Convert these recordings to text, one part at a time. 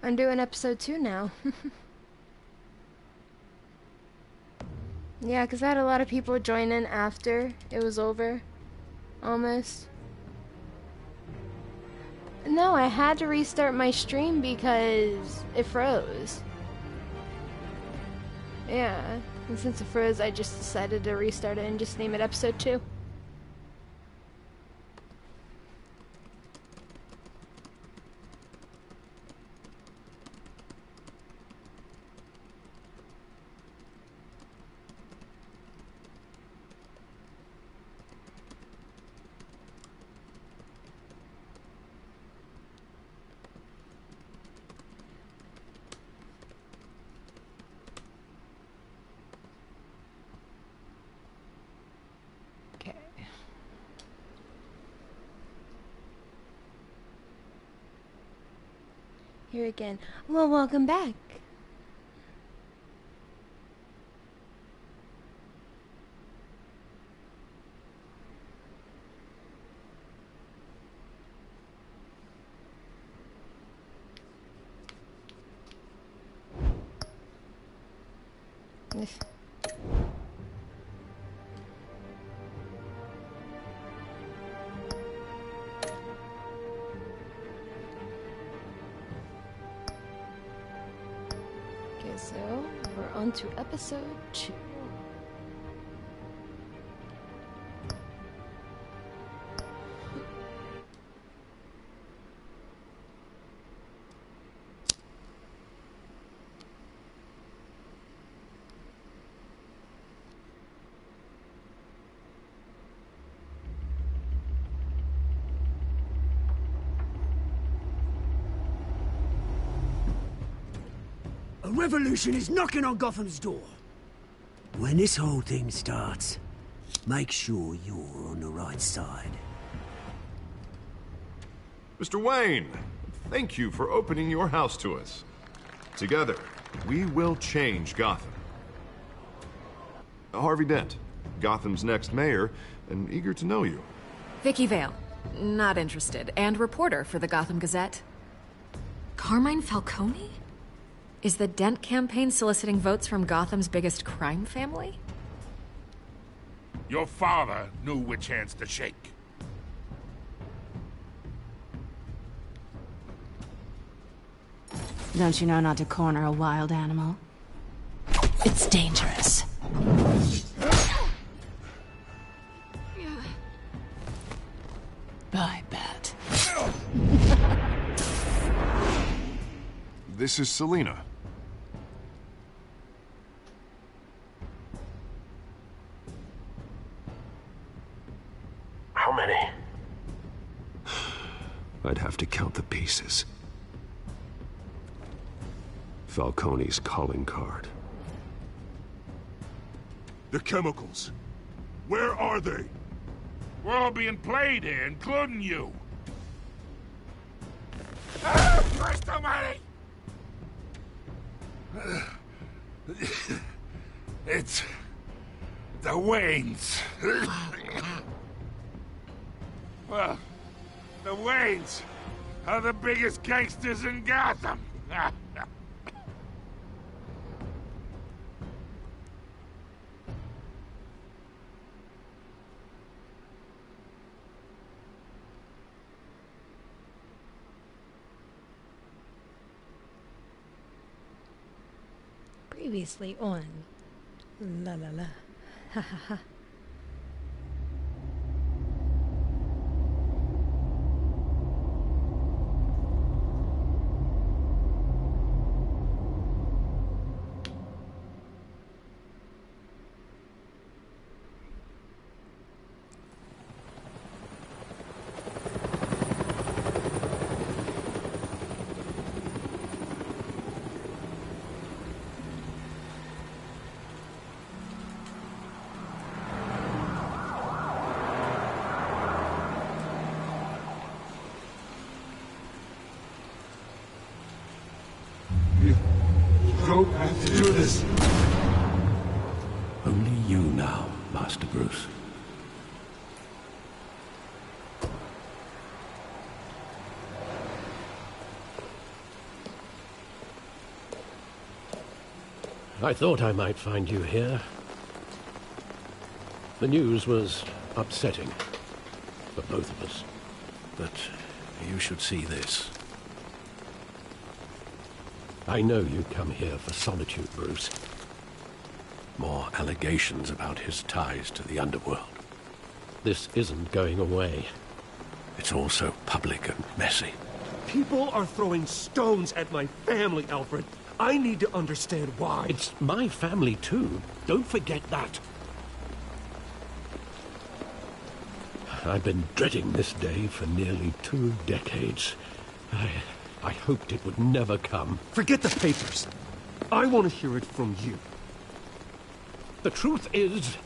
I'm doing episode 2 now. Yeah, because I had a lot of people join in after it was over. Almost. No, I had to restart my stream because it froze. Yeah, and since it froze, I just decided to restart it and just name it episode 2. Here again. Well, welcome back. Yes. So, we're on to episode 2. A revolution is knocking on Gotham's door. When this whole thing starts, make sure you're on the right side. Mr. Wayne, thank you for opening your house to us. Together, we will change Gotham. Harvey Dent, Gotham's next mayor, and eager to know you. Vicky Vale, not interested, and reporter for the Gotham Gazette. Carmine Falcone? Is the Dent campaign soliciting votes from Gotham's biggest crime family? Your father knew which hands to shake. Don't you know not to corner a wild animal? It's dangerous. I bet. This is Selina. How many? I'd have to count the pieces. Falcone's calling card. The chemicals. Where are they? We're all being played here, including you. Ah, Christ almighty! It's... the Waynes. Well, the Waynes are the biggest gangsters in Gotham. Previously on La La La. Ha ha ha. Don't have to do this. Only you now, Master Bruce. I thought I might find you here. The news was upsetting for both of us. But you should see this. I know you come here for Solitude, Bruce. More allegations about his ties to the underworld. This isn't going away. It's all so public and messy. People are throwing stones at my family, Alfred. I need to understand why. It's my family, too. Don't forget that. I've been dreading this day for nearly 2 decades. I hoped it would never come. Forget the papers. I want to hear it from you. The truth is,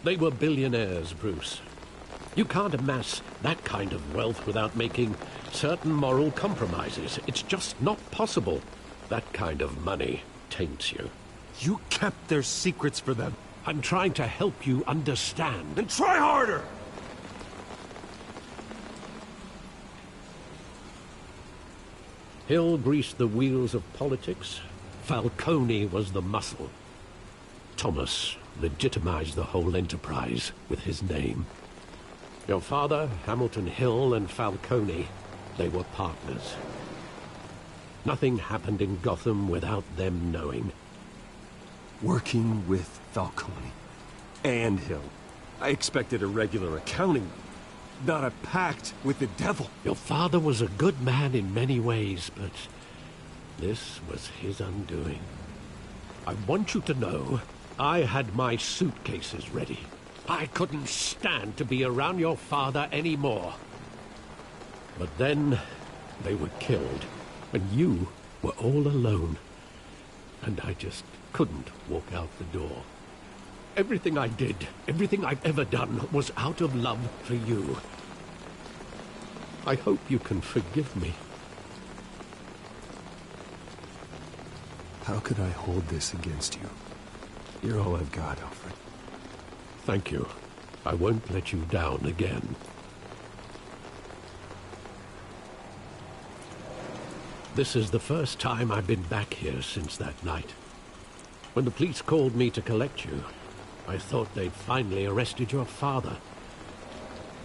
they were billionaires, Bruce. You can't amass that kind of wealth without making certain moral compromises. It's just not possible. That kind of money taints you. You kept their secrets for them. I'm trying to help you understand. Then try harder! Hill greased the wheels of politics. Falcone was the muscle. Thomas legitimized the whole enterprise with his name. Your father, Hamilton Hill, and Falcone, they were partners. Nothing happened in Gotham without them knowing. Working with Falcone and Hill. I expected a regular accounting, not a pact with the devil. Your father was a good man in many ways, but this was his undoing. I want you to know, I had my suitcases ready. I couldn't stand to be around your father anymore. But then they were killed, and you were all alone. And I just couldn't walk out the door. Everything I did, everything I've ever done, was out of love for you. I hope you can forgive me. How could I hold this against you? You're all I've got, Alfred. Thank you. I won't let you down again. This is the first time I've been back here since that night. When the police called me to collect you, I thought they'd finally arrested your father.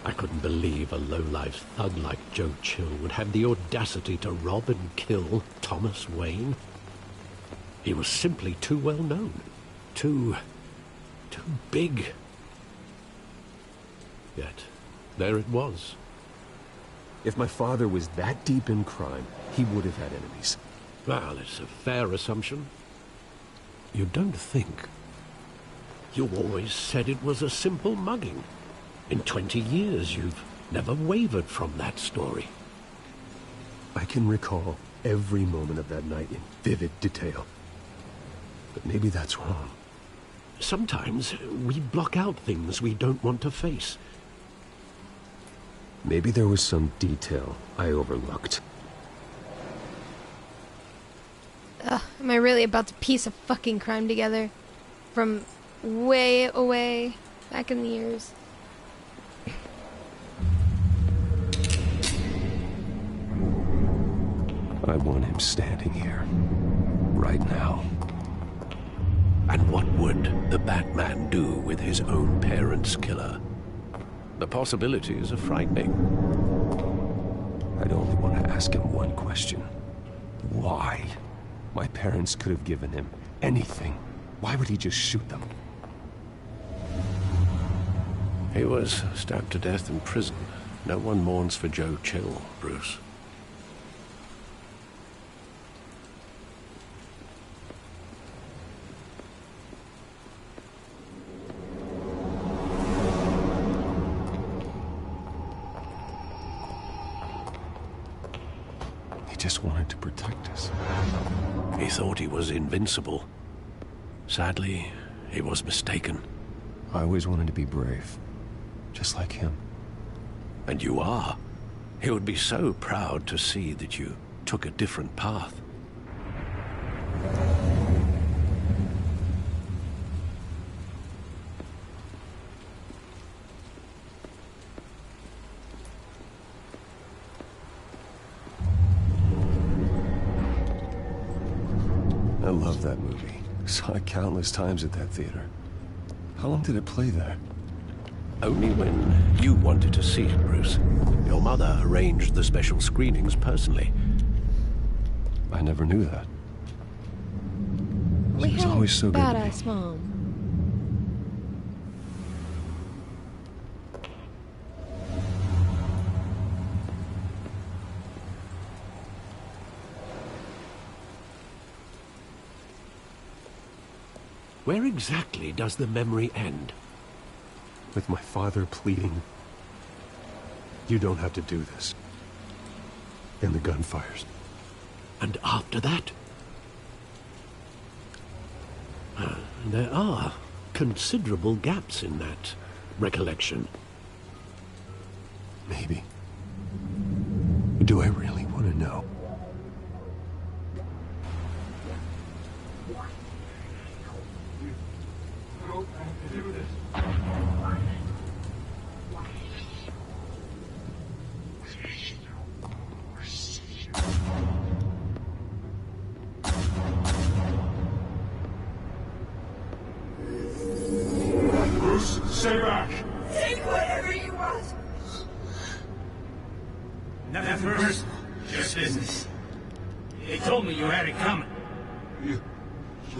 I couldn't believe a low-life thug like Joe Chill would have the audacity to rob and kill Thomas Wayne. He was simply too well known. Too big. Yet, there it was. If my father was that deep in crime, he would have had enemies. Well, it's a fair assumption. You don't think. You always said it was a simple mugging. In 20 years, you've never wavered from that story. I can recall every moment of that night in vivid detail. But maybe that's wrong. Sometimes we block out things we don't want to face. Maybe there was some detail I overlooked. Am I really about to piece a fucking crime together? From way away, back in the years. I want him standing here. Right now. And what would the Batman do with his own parents' killer? The possibilities are frightening. I'd only want to ask him one question. Why? My parents could have given him anything. Why would he just shoot them? He was stabbed to death in prison. No one mourns for Joe Chill, Bruce. Just wanted to protect us. He thought he was invincible. Sadly, he was mistaken. I always wanted to be brave. Just like him. And you are. He would be so proud to see that you took a different path. I love that movie. Saw it countless times at that theater. How long did it play there? Only when you wanted to see it, Bruce. Your mother arranged the special screenings personally. I never knew that. We She was had always so good to me. badass mom. Where exactly does the memory end? With my father pleading, "You don't have to do this." And the gunfires. And after that? There are considerable gaps in that recollection. Maybe. Do I really want to know? Bruce, stay back! Take whatever you want. Nothing personal, just business. They told me you had it coming. You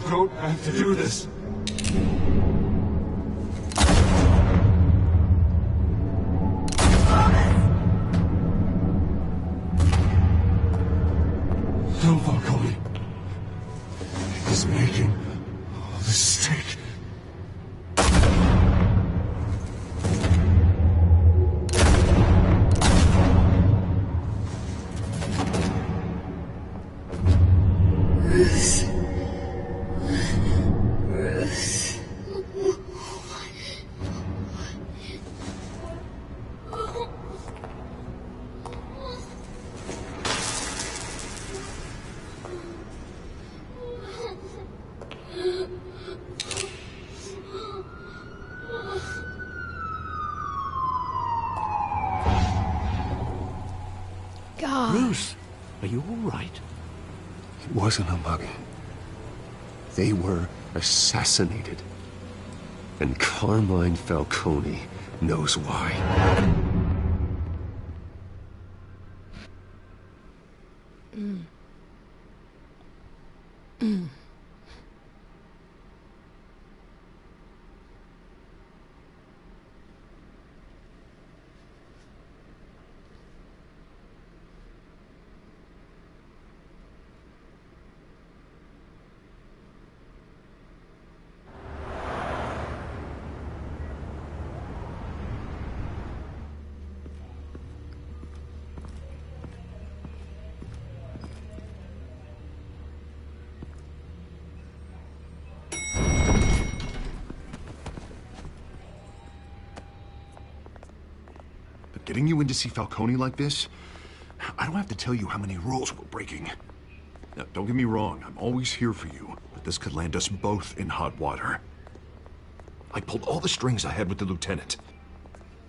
don't have to do this. No, Falcone. He's making a mistake. Bruce. Bruce. God. Bruce, are you all right? It wasn't a mugging. They were assassinated. And Carmine Falcone knows why. But getting you in to see Falcone like this, I don't have to tell you how many rules we're breaking. Now, don't get me wrong, I'm always here for you, but this could land us both in hot water. I pulled all the strings I had with the lieutenant.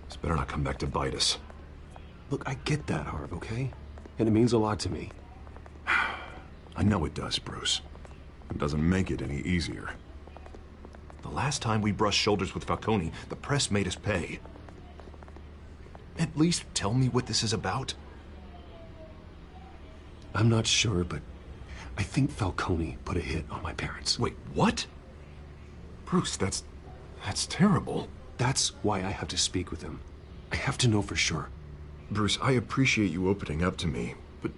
This better not come back to bite us. Look, I get that, Harv, okay? And it means a lot to me. I know it does, Bruce. It doesn't make it any easier. The last time we brushed shoulders with Falcone, the press made us pay. At least tell me what this is about. I'm not sure, but I think Falcone put a hit on my parents. Wait, what? Bruce, that's terrible. That's why I have to speak with him. I have to know for sure. Bruce, I appreciate you opening up to me, but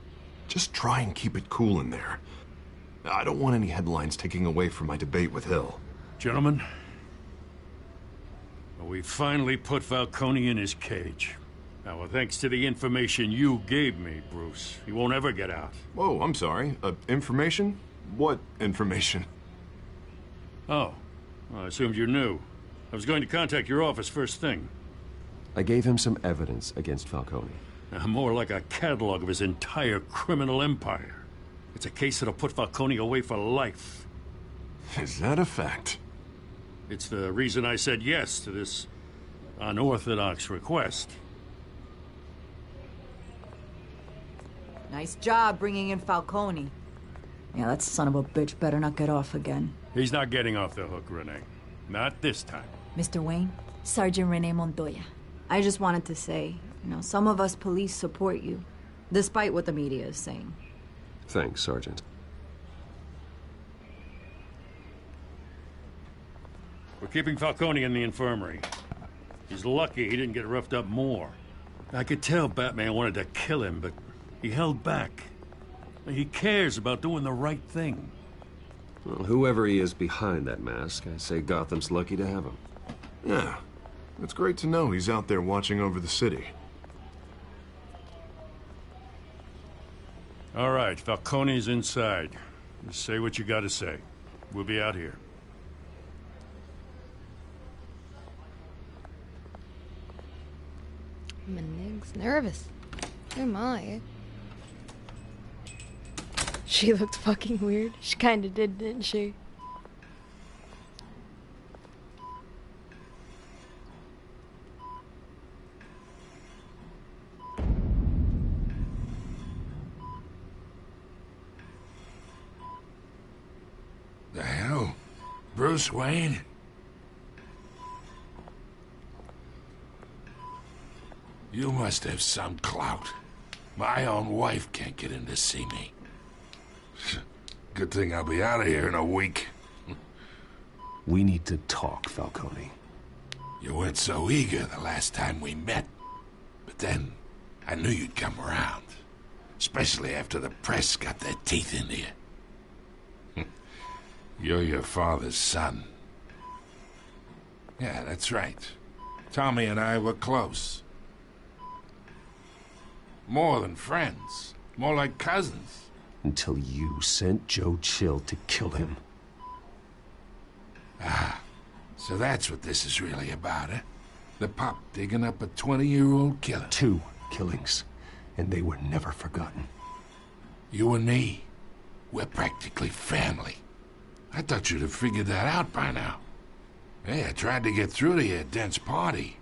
just try and keep it cool in there. I don't want any headlines taking away from my debate with Hill. Gentlemen, we finally put Falcone in his cage. Now, thanks to the information you gave me, Bruce, he won't ever get out. Whoa, I'm sorry. Information? What information? Oh, well, I assumed you knew. I was going to contact your office first thing. I gave him some evidence against Falcone. Now, more like a catalog of his entire criminal empire. It's a case that'll put Falcone away for life. Is that a fact? It's the reason I said yes to this unorthodox request. Nice job bringing in Falcone. Yeah, that son of a bitch better not get off again. He's not getting off the hook, Renee. Not this time. Mr. Wayne, Sergeant Renee Montoya. I just wanted to say, some of us police support you, despite what the media is saying. Thanks, Sergeant. We're keeping Falcone in the infirmary. He's lucky he didn't get roughed up more. I could tell Batman wanted to kill him, but he held back. He cares about doing the right thing. Well, whoever he is behind that mask, I say Gotham's lucky to have him. Yeah, it's great to know he's out there watching over the city. All right, Falcone's inside. Just say what you gotta say. We'll be out here. My leg's nervous. Oh my. She looked fucking weird. She kinda did, didn't she? The hell? Bruce Wayne? You must have some clout. My own wife can't get in to see me. Good thing I'll be out of here in a week. We need to talk, Falcone. You weren't so eager the last time we met. But then, I knew you'd come around. Especially after the press got their teeth into you. You're your father's son. Yeah, that's right. Tommy and I were close. More than friends. More like cousins. Until you sent Joe Chill to kill him. Ah, so that's what this is really about, eh? The pup digging up a 20-year-old killer. 2 killings, and they were never forgotten. You and me, we're practically family. I thought you'd have figured that out by now. Hey, I tried to get through to your dense party.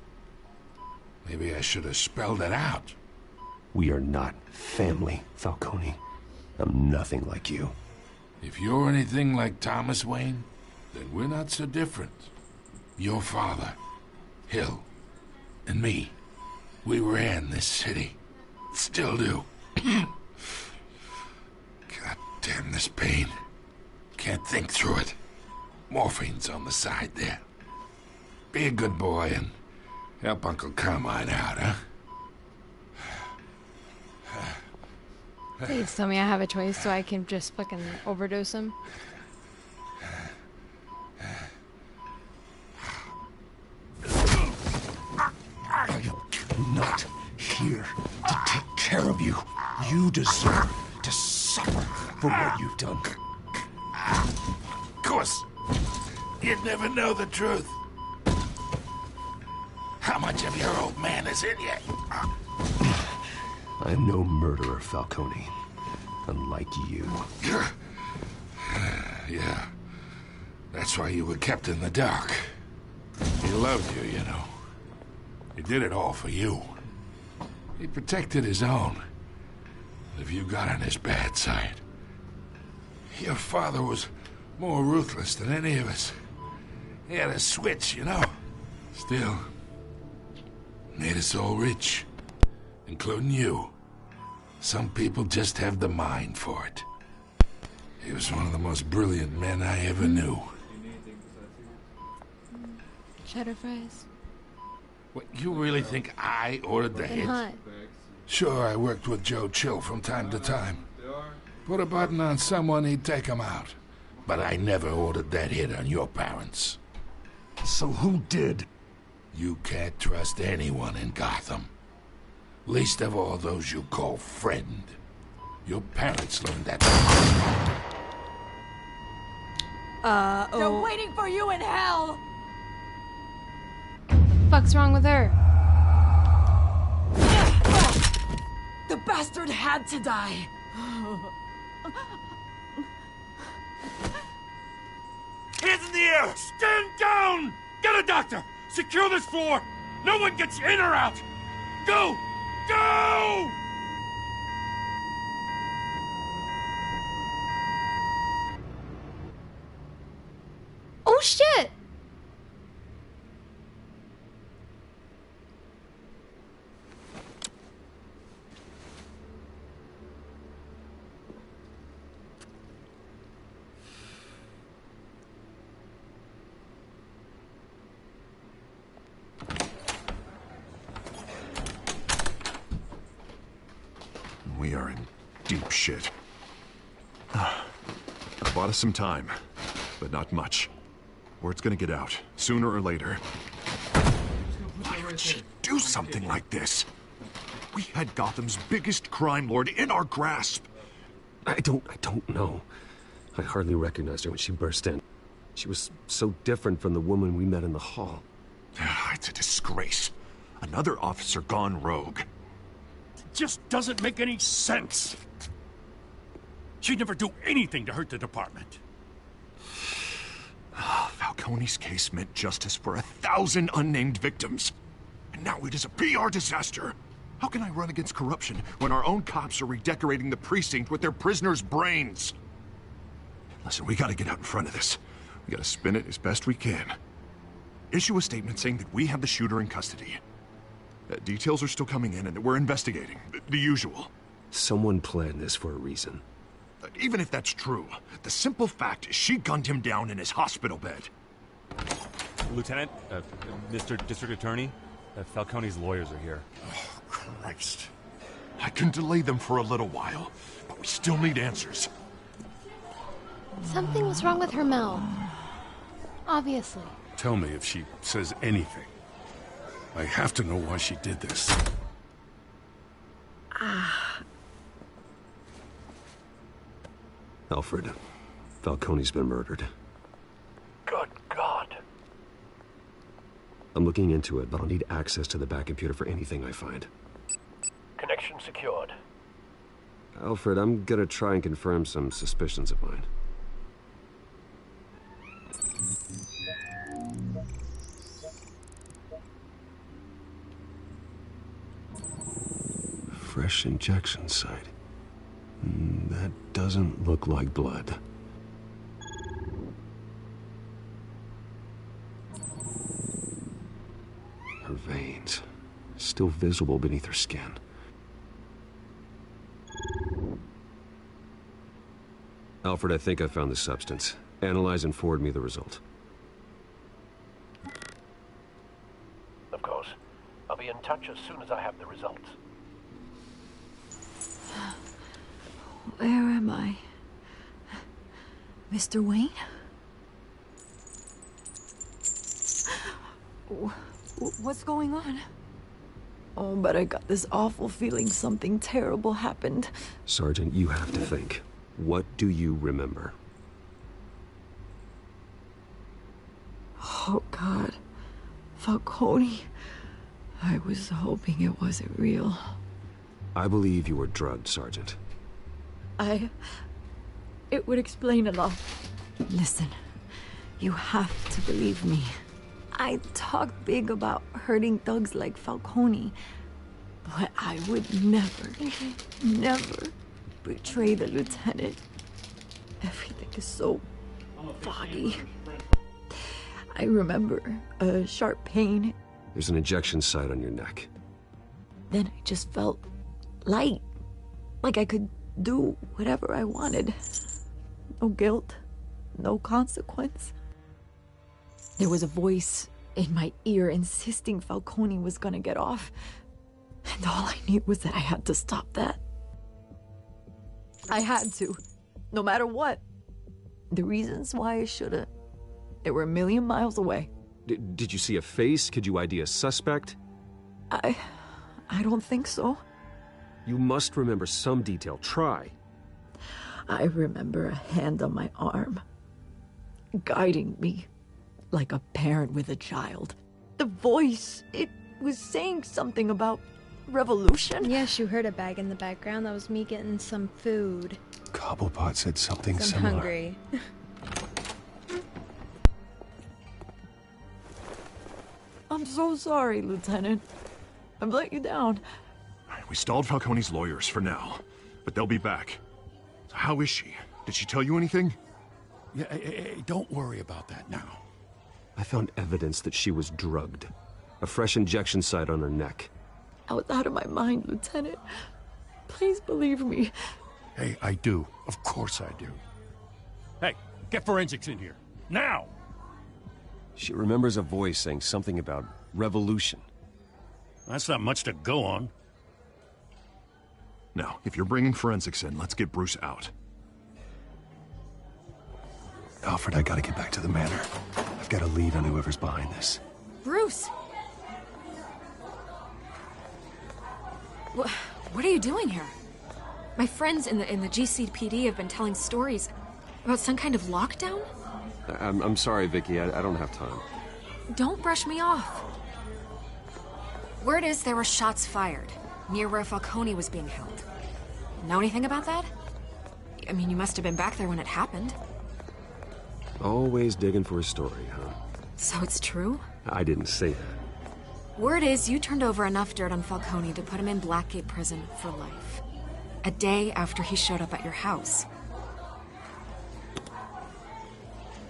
Maybe I should have spelled it out. We are not family, Falcone. I'm nothing like you. If you're anything like Thomas Wayne, then we're not so different. Your father, Hill, and me, we ran this city. Still do. God damn this pain. Can't think through it. Morphine's on the side there. Be a good boy and help Uncle Carmine out, huh? Please tell me I have a choice so I can just fucking overdose him. I am not here to take care of you. You deserve to suffer for what you've done. Of course. You'd never know the truth. How much of your old man is in you? I'm no murderer, Falcone. Unlike you. Yeah. That's why you were kept in the dark. He loved you, you know. He did it all for you. He protected his own. If you got on his bad side. Your father was more ruthless than any of us. He had a switch, you know. Still, made us all rich. Including you. Some people just have the mind for it. He was one of the most brilliant men I ever knew. Cheddar fries. What, you really think I ordered the hit? Hot. Sure, I worked with Joe Chill from time to time. Put a button on someone, he'd take him out. But I never ordered that hit on your parents. So who did? You can't trust anyone in Gotham. Least of all those you call friend. Your parents learned that. They're waiting for you in hell! Fuck's wrong with her? The bastard had to die. Hands in the air! Stand down! Get a doctor! Secure this floor! No one gets in or out! Go! Go! Oh shit! We are in deep shit. I bought us some time, but not much. Word's gonna get out, sooner or later. Why would she do something like this? We had Gotham's biggest crime lord in our grasp. I don't know. I hardly recognized her when she burst in. She was so different from the woman we met in the hall. It's a disgrace. Another officer gone rogue. It just doesn't make any sense. She'd never do anything to hurt the department. Falcone's case meant justice for 1,000 unnamed victims. And now it is a PR disaster. How can I run against corruption when our own cops are redecorating the precinct with their prisoners' brains? Listen, we gotta get out in front of this. We gotta spin it as best we can. Issue a statement saying that we have the shooter in custody. Details are still coming in and that we're investigating. The usual. Someone planned this for a reason. Even if that's true, the simple fact is she gunned him down in his hospital bed. Lieutenant, Mr. District Attorney, Falcone's lawyers are here. Oh, Christ. I can delay them for a little while, but we still need answers. Something was wrong with her mouth. Obviously. Tell me if she says anything. I have to know why she did this. Alfred, Falcone's been murdered. Good God. I'm looking into it, but I'll need access to the back computer for anything I find. Connection secured. Alfred, I'm gonna try and confirm some suspicions of mine. Fresh injection site. That doesn't look like blood. Her veins, still visible beneath her skin. Alfred, I think I found the substance. Analyze and forward me the result. Of course. I'll be in touch as soon as I have the results. Where am I? Mr. Wayne? What's going on? Oh, but I got this awful feeling something terrible happened. Sergeant, you have to think. What do you remember? Oh, God. Falcone. I was hoping it wasn't real. I believe you were drugged, Sergeant. It would explain a lot. Listen, you have to believe me. I talked big about hurting thugs like Falcone, but I would never betray the lieutenant. Everything is so foggy. I remember a sharp pain. There's an injection site on your neck. Then I just felt light, like I could do whatever I wanted. No guilt, no consequence. There was a voice in my ear insisting Falcone was gonna get off. And all I knew was that I had to stop that. I had to, no matter what. The reasons why I shouldn't, they were a million miles away. Did you see a face? Could you ID a suspect? I don't think so. You must remember some detail. Try. I remember a hand on my arm, guiding me like a parent with a child. The voice, it was saying something about revolution. Yes, you heard a bag in the background. That was me getting some food. Cobblepot said something I'm similar. hungry. I'm so sorry, Lieutenant. I've let you down. We stalled Falcone's lawyers for now, but they'll be back. So how is she? Did she tell you anything? Yeah, hey, don't worry about that now. I found evidence that she was drugged. A fresh injection site on her neck. I was out of my mind, Lieutenant. Please believe me. Hey, I do. Of course I do. Hey, get forensics in here. Now! She remembers a voice saying something about revolution. That's not much to go on. Now, if you're bringing forensics in, let's get Bruce out. Alfred, I gotta get back to the manor. I've got a lead on whoever's behind this. Bruce! What are you doing here? My friends in the GCPD have been telling stories about some kind of lockdown? I'm sorry, Vicky. I don't have time. Don't brush me off. Word is there were shots fired near where Falcone was being held. Know anything about that? I mean, you must have been back there when it happened. Always digging for a story, huh? So it's true? I didn't say that. Word is you turned over enough dirt on Falcone to put him in Blackgate Prison for life. A day after he showed up at your house.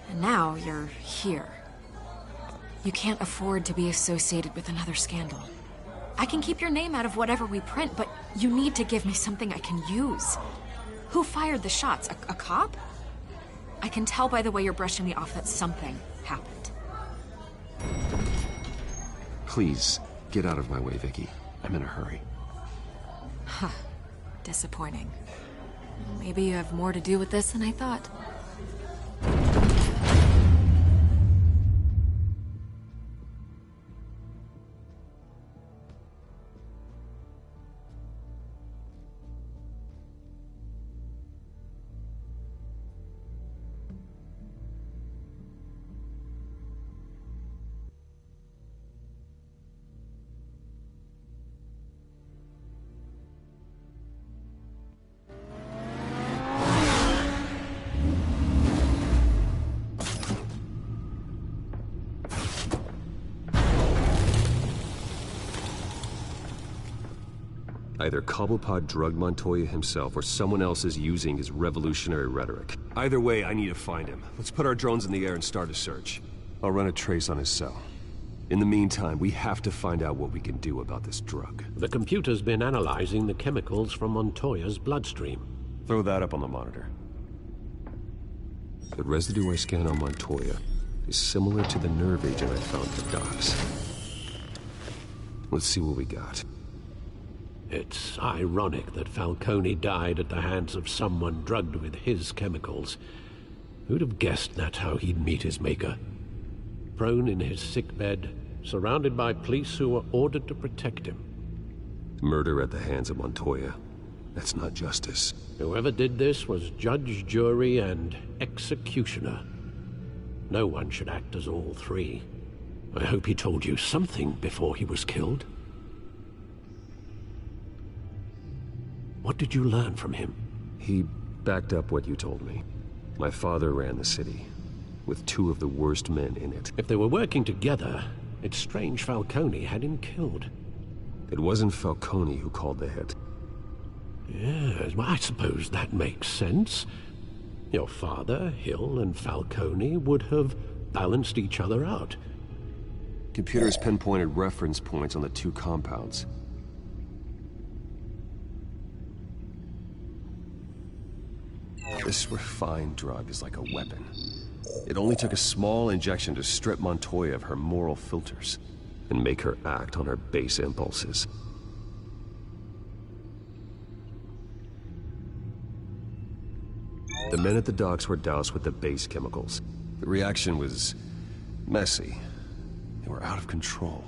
And now you're here. You can't afford to be associated with another scandal. I can keep your name out of whatever we print, but you need to give me something I can use. Who fired the shots? A cop? I can tell by the way you're brushing me off that something happened. Please, get out of my way, Vicky. I'm in a hurry. Huh. Disappointing. Maybe you have more to do with this than I thought. Either Cobblepot drugged Montoya himself, or someone else is using his revolutionary rhetoric. Either way, I need to find him. Let's put our drones in the air and start a search. I'll run a trace on his cell. In the meantime, we have to find out what we can do about this drug. The computer's been analyzing the chemicals from Montoya's bloodstream. Throw that up on the monitor. The residue I scan on Montoya is similar to the nerve agent I found at the docks. Let's see what we got. It's ironic that Falcone died at the hands of someone drugged with his chemicals. Who'd have guessed that's how he'd meet his maker? Prone in his sickbed, surrounded by police who were ordered to protect him. Murder at the hands of Montoya. That's not justice. Whoever did this was judge, jury, and executioner. No one should act as all three. I hope he told you something before he was killed. What did you learn from him? He backed up what you told me. My father ran the city, with two of the worst men in it. If they were working together, it's strange Falcone had him killed. It wasn't Falcone who called the hit. Yes, well, I suppose that makes sense. Your father, Hill, and Falcone would have balanced each other out. Computers pinpointed reference points on the two compounds. This refined drug is like a weapon. It only took a small injection to strip Montoya of her moral filters and make her act on her base impulses. The men at the docks were doused with the base chemicals. The reaction was messy. They were out of control.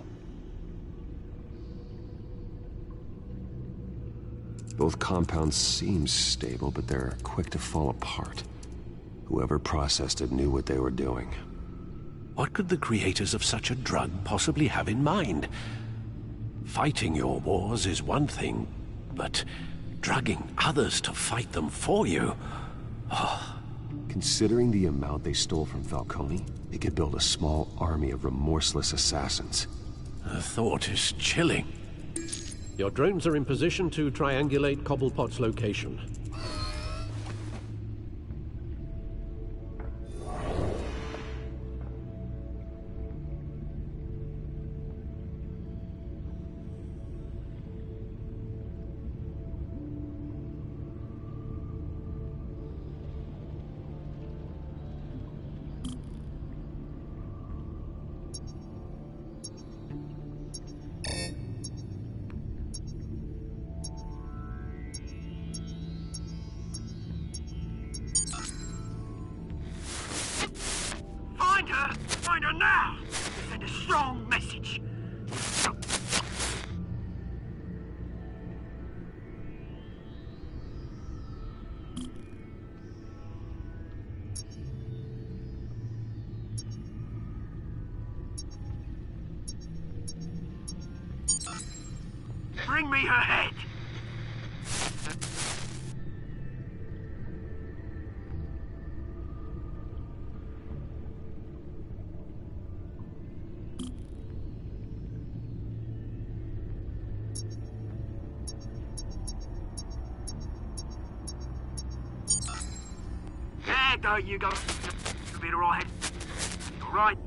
Both compounds seem stable, but they're quick to fall apart. Whoever processed it knew what they were doing. What could the creators of such a drug possibly have in mind? Fighting your wars is one thing, but drugging others to fight them for you... Oh. Considering the amount they stole from Falcone, they could build a small army of remorseless assassins. The thought is chilling. Your drones are in position to triangulate Cobblepot's location. Find her! Find her now! Send a strong message. Bring me her head! Yeah, don't you go. You'll be alright. Alright.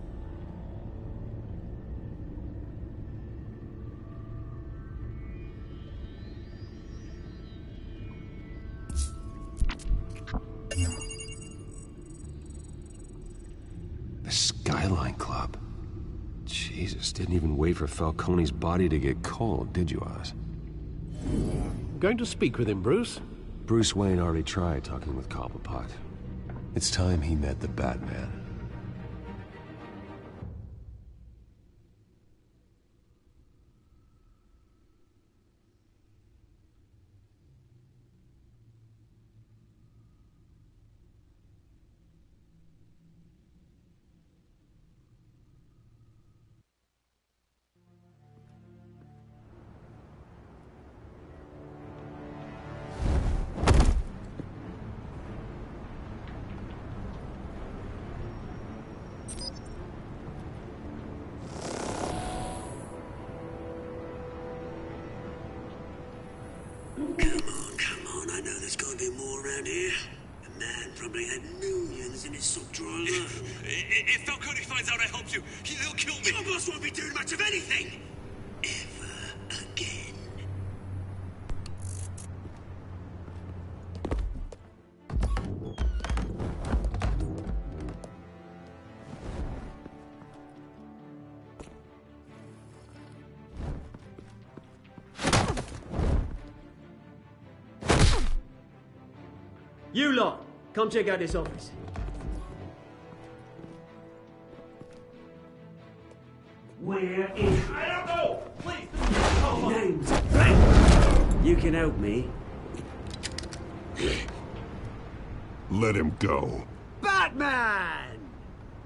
The Skyline Club. Jesus, didn't even wait for Falcone's body to get cold, did you, Oz? Going to speak with him, Bruce? Bruce Wayne already tried talking with Cobblepot. It's time he met the Batman. Come on, I know there's gonna be more around here. The man probably had millions in his sock drawer alone. If Falcone finds out I helped you, he'll kill me. Your boss won't be doing much of anything! Ever again. You lot, come check out this office. Where is... I don't know! Please! Names. You can help me. Let him go. Batman!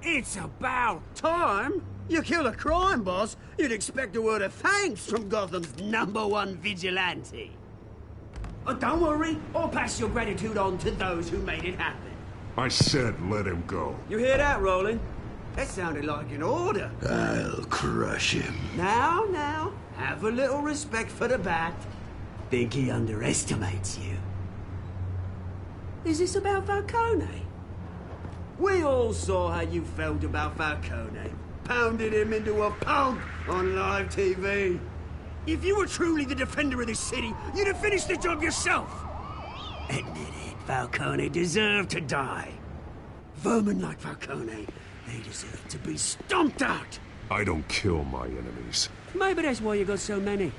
It's about time. You kill a crime boss, you'd expect a word of thanks from Gotham's #1 vigilante. Oh, don't worry, I'll pass your gratitude on to those who made it happen. I said let him go. You hear that, Roland? That sounded like an order. I'll crush him. Now, have a little respect for the Bat. Think he underestimates you. Is this about Falcone? We all saw how you felt about Falcone. Pounded him into a pulp on live TV. If you were truly the defender of this city, you'd have finished the job yourself. Admit it, Falcone deserved to die. Vermin like Falcone, they deserve to be stomped out. I don't kill my enemies. Maybe that's why you got so many.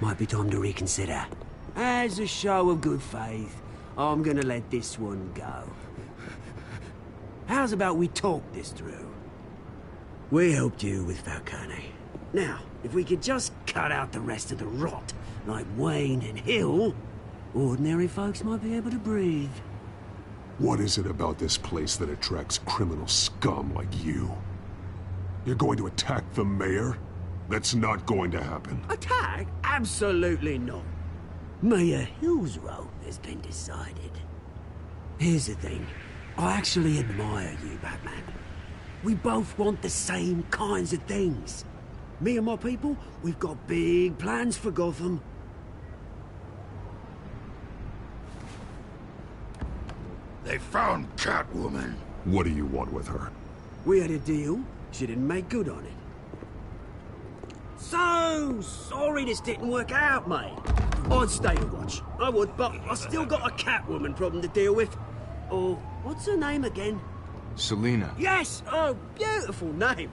Might be time to reconsider. As a show of good faith, I'm gonna let this one go. How's about we talk this through? We helped you with Falcone. Now, if we could just cut out the rest of the rot, like Wayne and Hill, ordinary folks might be able to breathe. What is it about this place that attracts criminal scum like you? You're going to attack the mayor? That's not going to happen. Attack? Absolutely not. Mayor Hill's role has been decided. Here's the thing. I actually admire you, Batman. We both want the same kinds of things. Me and my people, we've got big plans for Gotham. They found Catwoman. What do you want with her? We had a deal. She didn't make good on it. So sorry this didn't work out, mate. I'd stay to watch. I would, but I still got a Catwoman problem to deal with. Oh, what's her name again? Selina. Yes! Oh, beautiful name.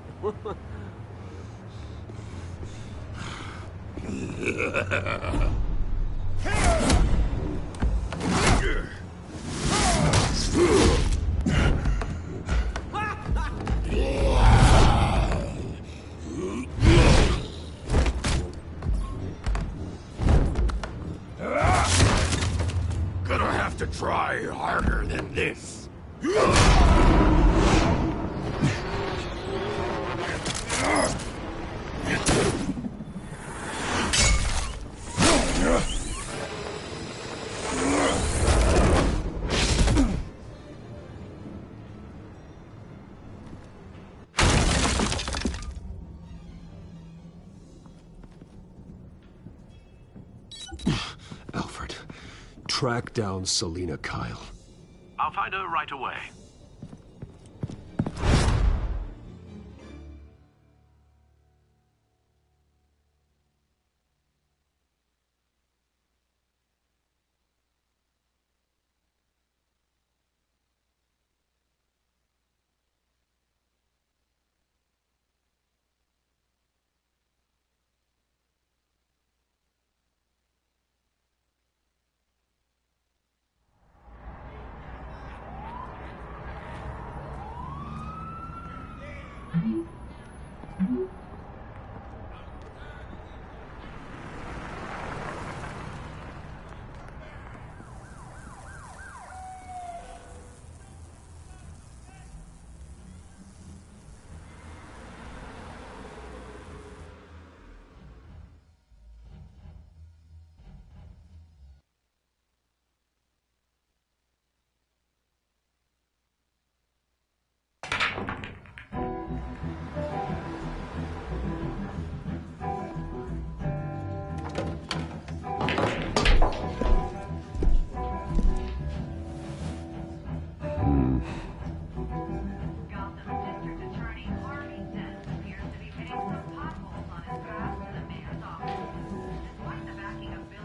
Try harder than this. Alfred, track down Selina Kyle. I'll find her right away.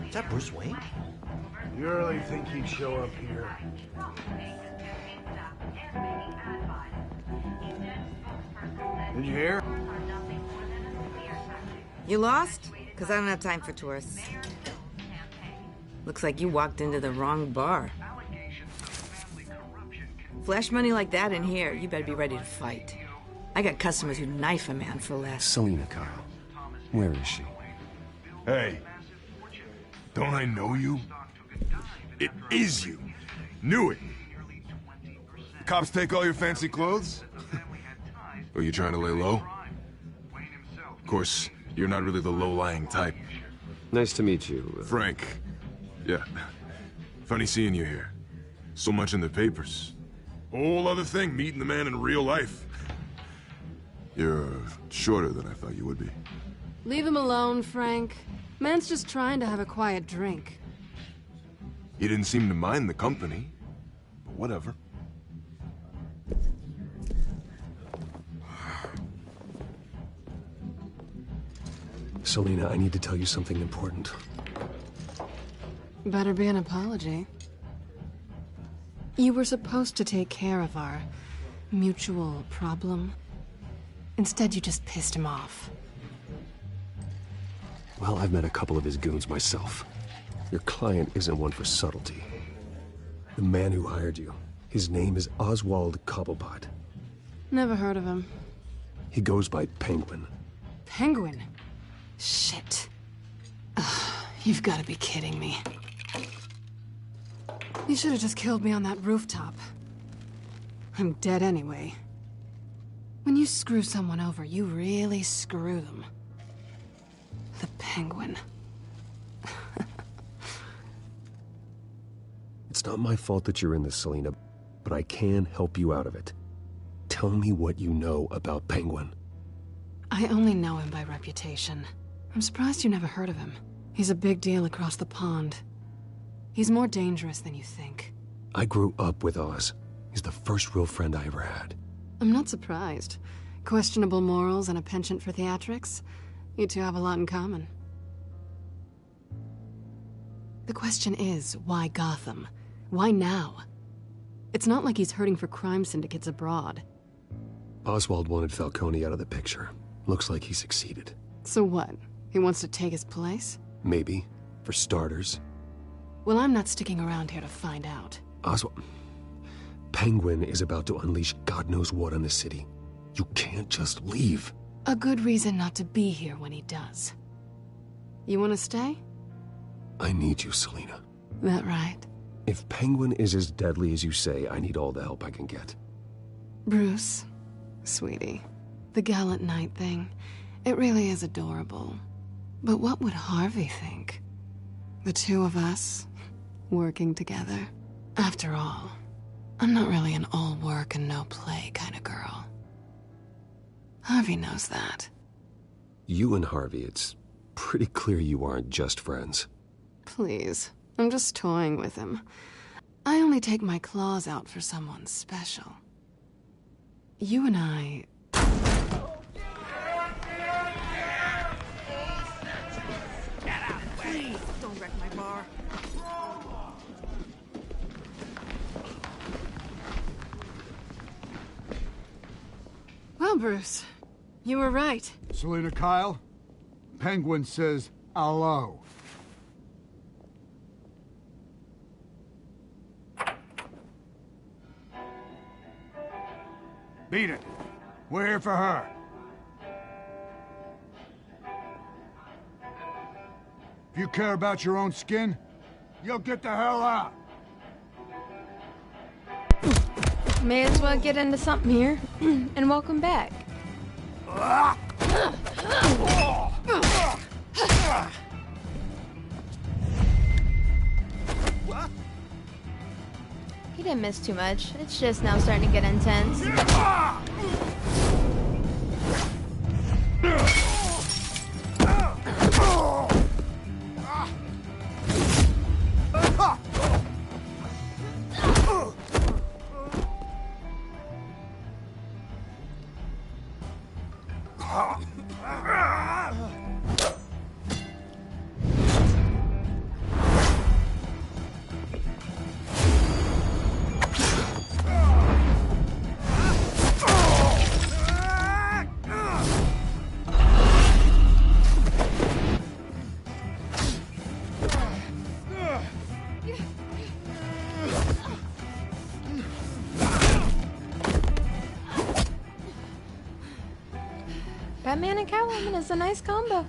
Is that Bruce Wayne? You really think he'd show up here? Did you hear? You lost? Because I don't have time for tourists. Looks like you walked into the wrong bar. Flash money like that in here, you better be ready to fight. I got customers who knife a man for less. Selina Kyle. Where is she? Hey. Don't I know you? It is you. Knew it. Cops take all your fancy clothes? Are you trying to lay low? Of course, you're not really the low-lying type. Nice to meet you. Frank. Yeah. Funny seeing you here. So much in the papers. Whole other thing, meeting the man in real life. You're shorter than I thought you would be. Leave him alone, Frank. Man's just trying to have a quiet drink. He didn't seem to mind the company. But whatever. Selina, I need to tell you something important. Better be an apology. You were supposed to take care of our mutual problem. Instead, you just pissed him off. Well, I've met a couple of his goons myself. Your client isn't one for subtlety. The man who hired you, his name is Oswald Cobblepot. Never heard of him. He goes by Penguin. Penguin? Shit. Ugh, you've got to be kidding me. You should have just killed me on that rooftop. I'm dead anyway. When you screw someone over, you really screw them. The Penguin. It's not my fault that you're in this, Selina, but I can help you out of it. Tell me what you know about Penguin. I only know him by reputation. I'm surprised you never heard of him. He's a big deal across the pond. He's more dangerous than you think. I grew up with Oz. He's the first real friend I ever had. I'm not surprised. Questionable morals and a penchant for theatrics. You two have a lot in common. The question is, why Gotham? Why now? It's not like he's hurting for crime syndicates abroad. Oswald wanted Falcone out of the picture. Looks like he succeeded. So what? He wants to take his place? Maybe. For starters. Well, I'm not sticking around here to find out. Oswald... Penguin is about to unleash God knows what on the city. You can't just leave. A good reason not to be here when he does. You want to stay? I need you, Selina. That right? If Penguin is as deadly as you say, I need all the help I can get. Bruce, sweetie, the gallant knight thing, it really is adorable. But what would Harvey think? The two of us, working together. After all, I'm not really an all work and no play kind of girl. Harvey knows that. You and Harvey, it's pretty clear you aren't just friends. Please, I'm just toying with him. I only take my claws out for someone special. You and I... Please, don't wreck my bar. Well, Bruce, you were right. Selena Kyle, Penguin says hello. Beat it. We're here for her. If you care about your own skin, you'll get the hell out. May as well get into something here. And welcome back. He didn't miss too much. It's just now starting to get intense. Batman and Catwoman is a nice combo.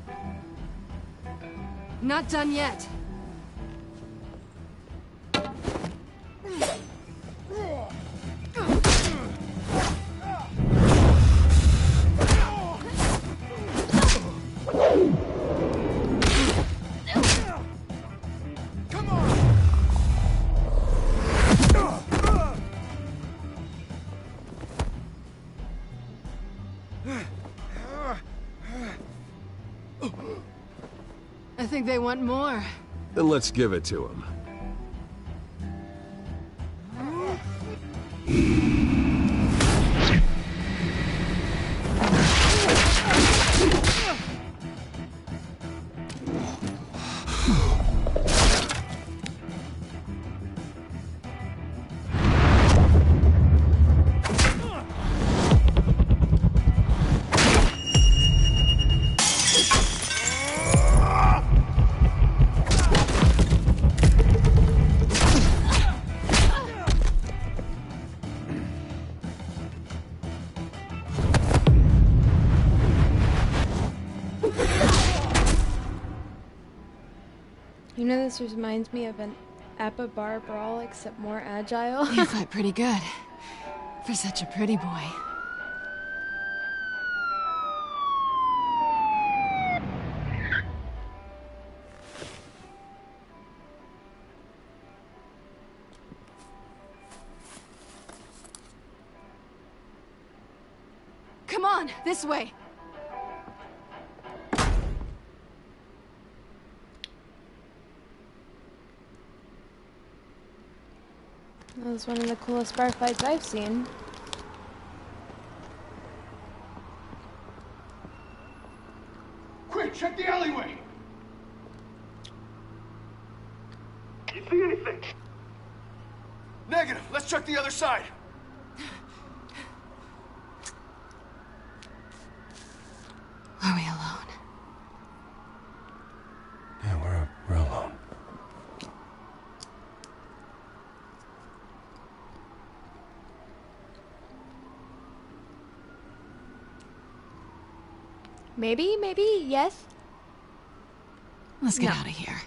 Not done yet. I think they want more. Then let's give it to him. You know, this reminds me of an Appa bar brawl, except more agile. You fight pretty good. For such a pretty boy. Come on, this way. That was one of the coolest bar fights I've seen. Quick, check the alleyway! You see anything? Negative. Let's check the other side. Are we alone? Yeah, we're alone. Maybe, yes. Let's get out of here.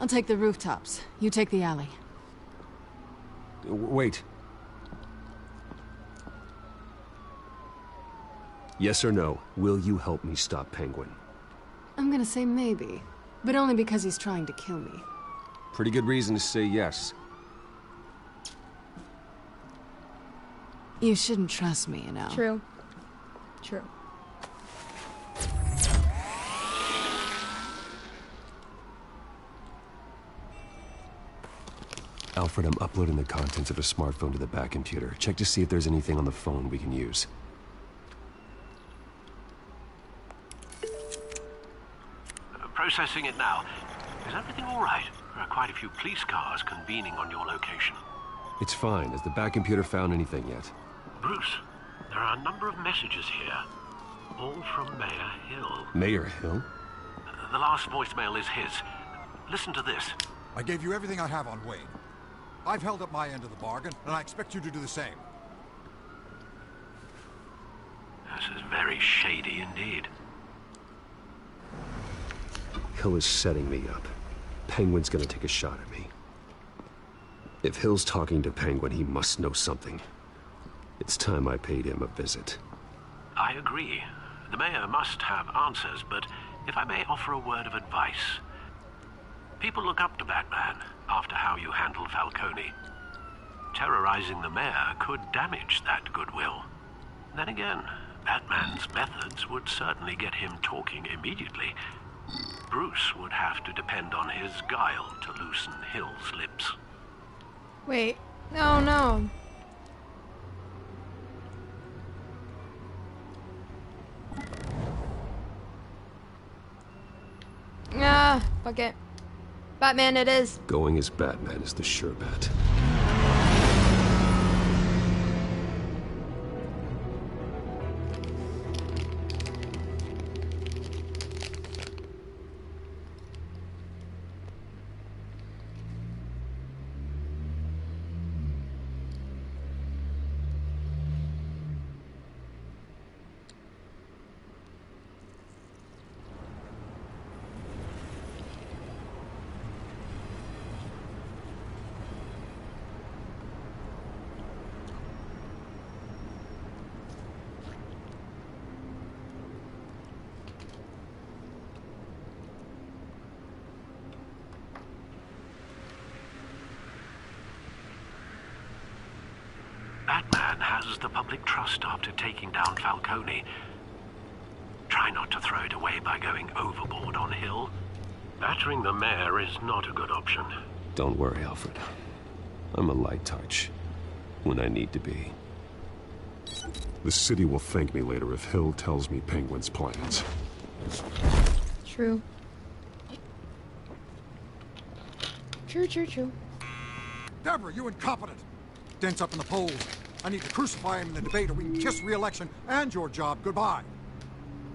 I'll take the rooftops. You take the alley. Wait. Yes or no, will you help me stop Penguin? I'm gonna say maybe, but only because he's trying to kill me. Pretty good reason to say yes. You shouldn't trust me, you know. True. True. Alfred, I'm uploading the contents of a smartphone to the back computer. Check to see if there's anything on the phone we can use. Processing it now. Is everything all right? There are quite a few police cars convening on your location. It's fine. Has the back computer found anything yet? Bruce, there are a number of messages here. All from Mayor Hill. Mayor Hill? The last voicemail is his. Listen to this. I gave you everything I have on Wayne. I've held up my end of the bargain, and I expect you to do the same. This is very shady indeed. Hill is setting me up. Penguin's gonna take a shot at me. If Hill's talking to Penguin, he must know something. It's time I paid him a visit. I agree. The mayor must have answers, but if I may offer a word of advice. People look up to Batman after how you handled Falcone. Terrorizing the mayor could damage that goodwill. Then again, Batman's methods would certainly get him talking immediately. Bruce would have to depend on his guile to loosen Hill's lips. Wait. No, no. Ah, fuck it. Batman it is. Going as Batman is the sure bet. Batman has the public trust after taking down Falcone. Try not to throw it away by going overboard on Hill. Battering the mayor is not a good option. Don't worry, Alfred. I'm a light touch when I need to be. The city will thank me later if Hill tells me Penguin's plans. True. True. Deborah, you incompetent! Dent's up in the polls. I need to crucify him in the debate or we can kiss re-election and your job goodbye.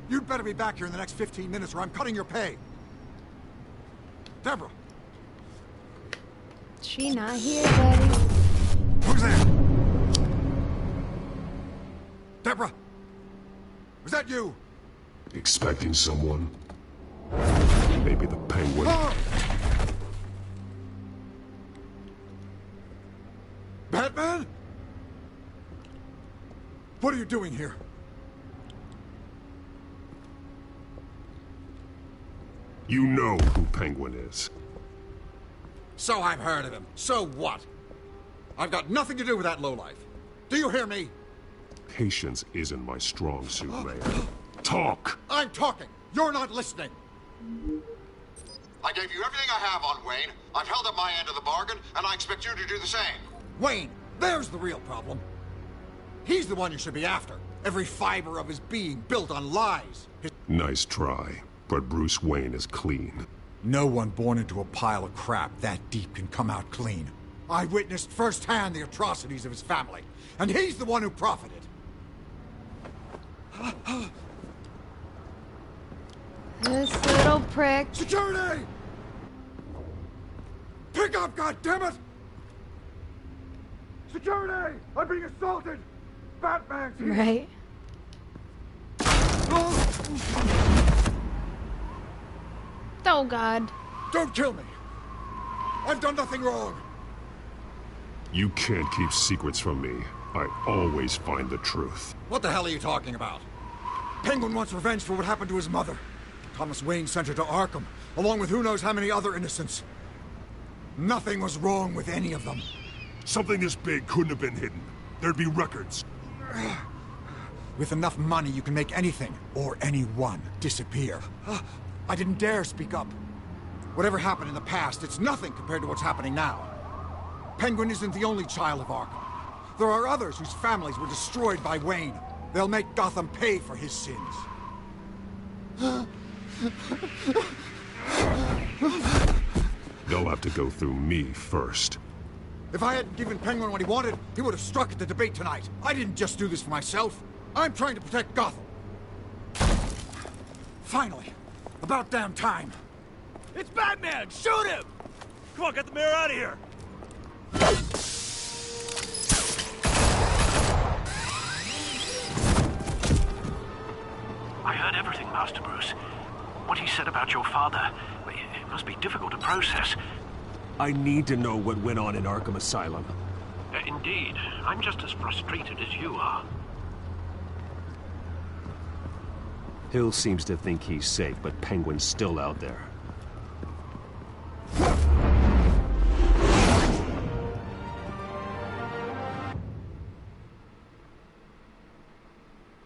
You'd better be back here in the next 15 minutes or I'm cutting your pay. Deborah! She not here, buddy. Who's there? Deborah! Was that you? Expecting someone? Maybe the Penguin. Oh! Batman? What are you doing here? You know who Penguin is. So I've heard of him. So what? I've got nothing to do with that lowlife. Do you hear me? Patience isn't my strong suit, Mayor. Talk! I'm talking. You're not listening. I gave you everything I have on Wayne. I've held up my end of the bargain, and I expect you to do the same. Wayne, there's the real problem. He's the one you should be after. Every fiber of his being built on lies. Nice try, but Bruce Wayne is clean. No one born into a pile of crap that deep can come out clean. I witnessed firsthand the atrocities of his family, and he's the one who profited. This little prick. Security! Pick up, goddammit! Security! I'm being assaulted! Batman's here! Right. Oh God. Don't kill me! I've done nothing wrong. You can't keep secrets from me. I always find the truth. What the hell are you talking about? Penguin wants revenge for what happened to his mother. Thomas Wayne sent her to Arkham, along with who knows how many other innocents. Nothing was wrong with any of them. Something this big couldn't have been hidden. There'd be records. With enough money, you can make anything, or anyone, disappear. I didn't dare speak up. Whatever happened in the past, it's nothing compared to what's happening now. Penguin isn't the only child of Arkham. There are others whose families were destroyed by Wayne. They'll make Gotham pay for his sins. They'll have to go through me first. If I hadn't given Penguin what he wanted, he would have struck at the debate tonight. I didn't just do this for myself. I'm trying to protect Gotham. Finally. About damn time. It's Batman! Shoot him! Come on, get the mayor out of here! I heard everything, Master Bruce. What he said about your father, it must be difficult to process. I need to know what went on in Arkham Asylum. Indeed. I'm just as frustrated as you are. Hill seems to think he's safe, but Penguin's still out there.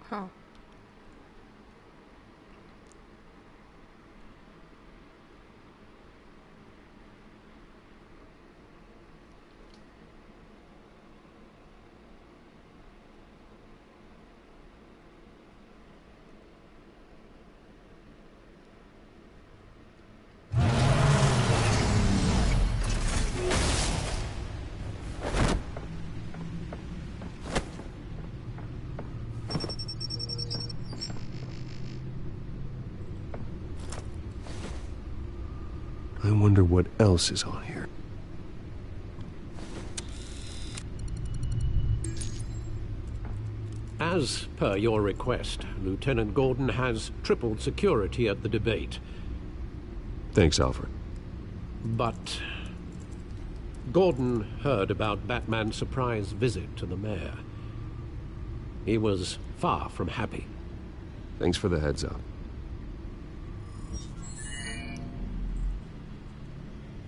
Huh. I wonder what else is on here. As per your request, Lieutenant Gordon has tripled security at the debate. Thanks, Alfred. But Gordon heard about Batman's surprise visit to the mayor. He was far from happy. Thanks for the heads up.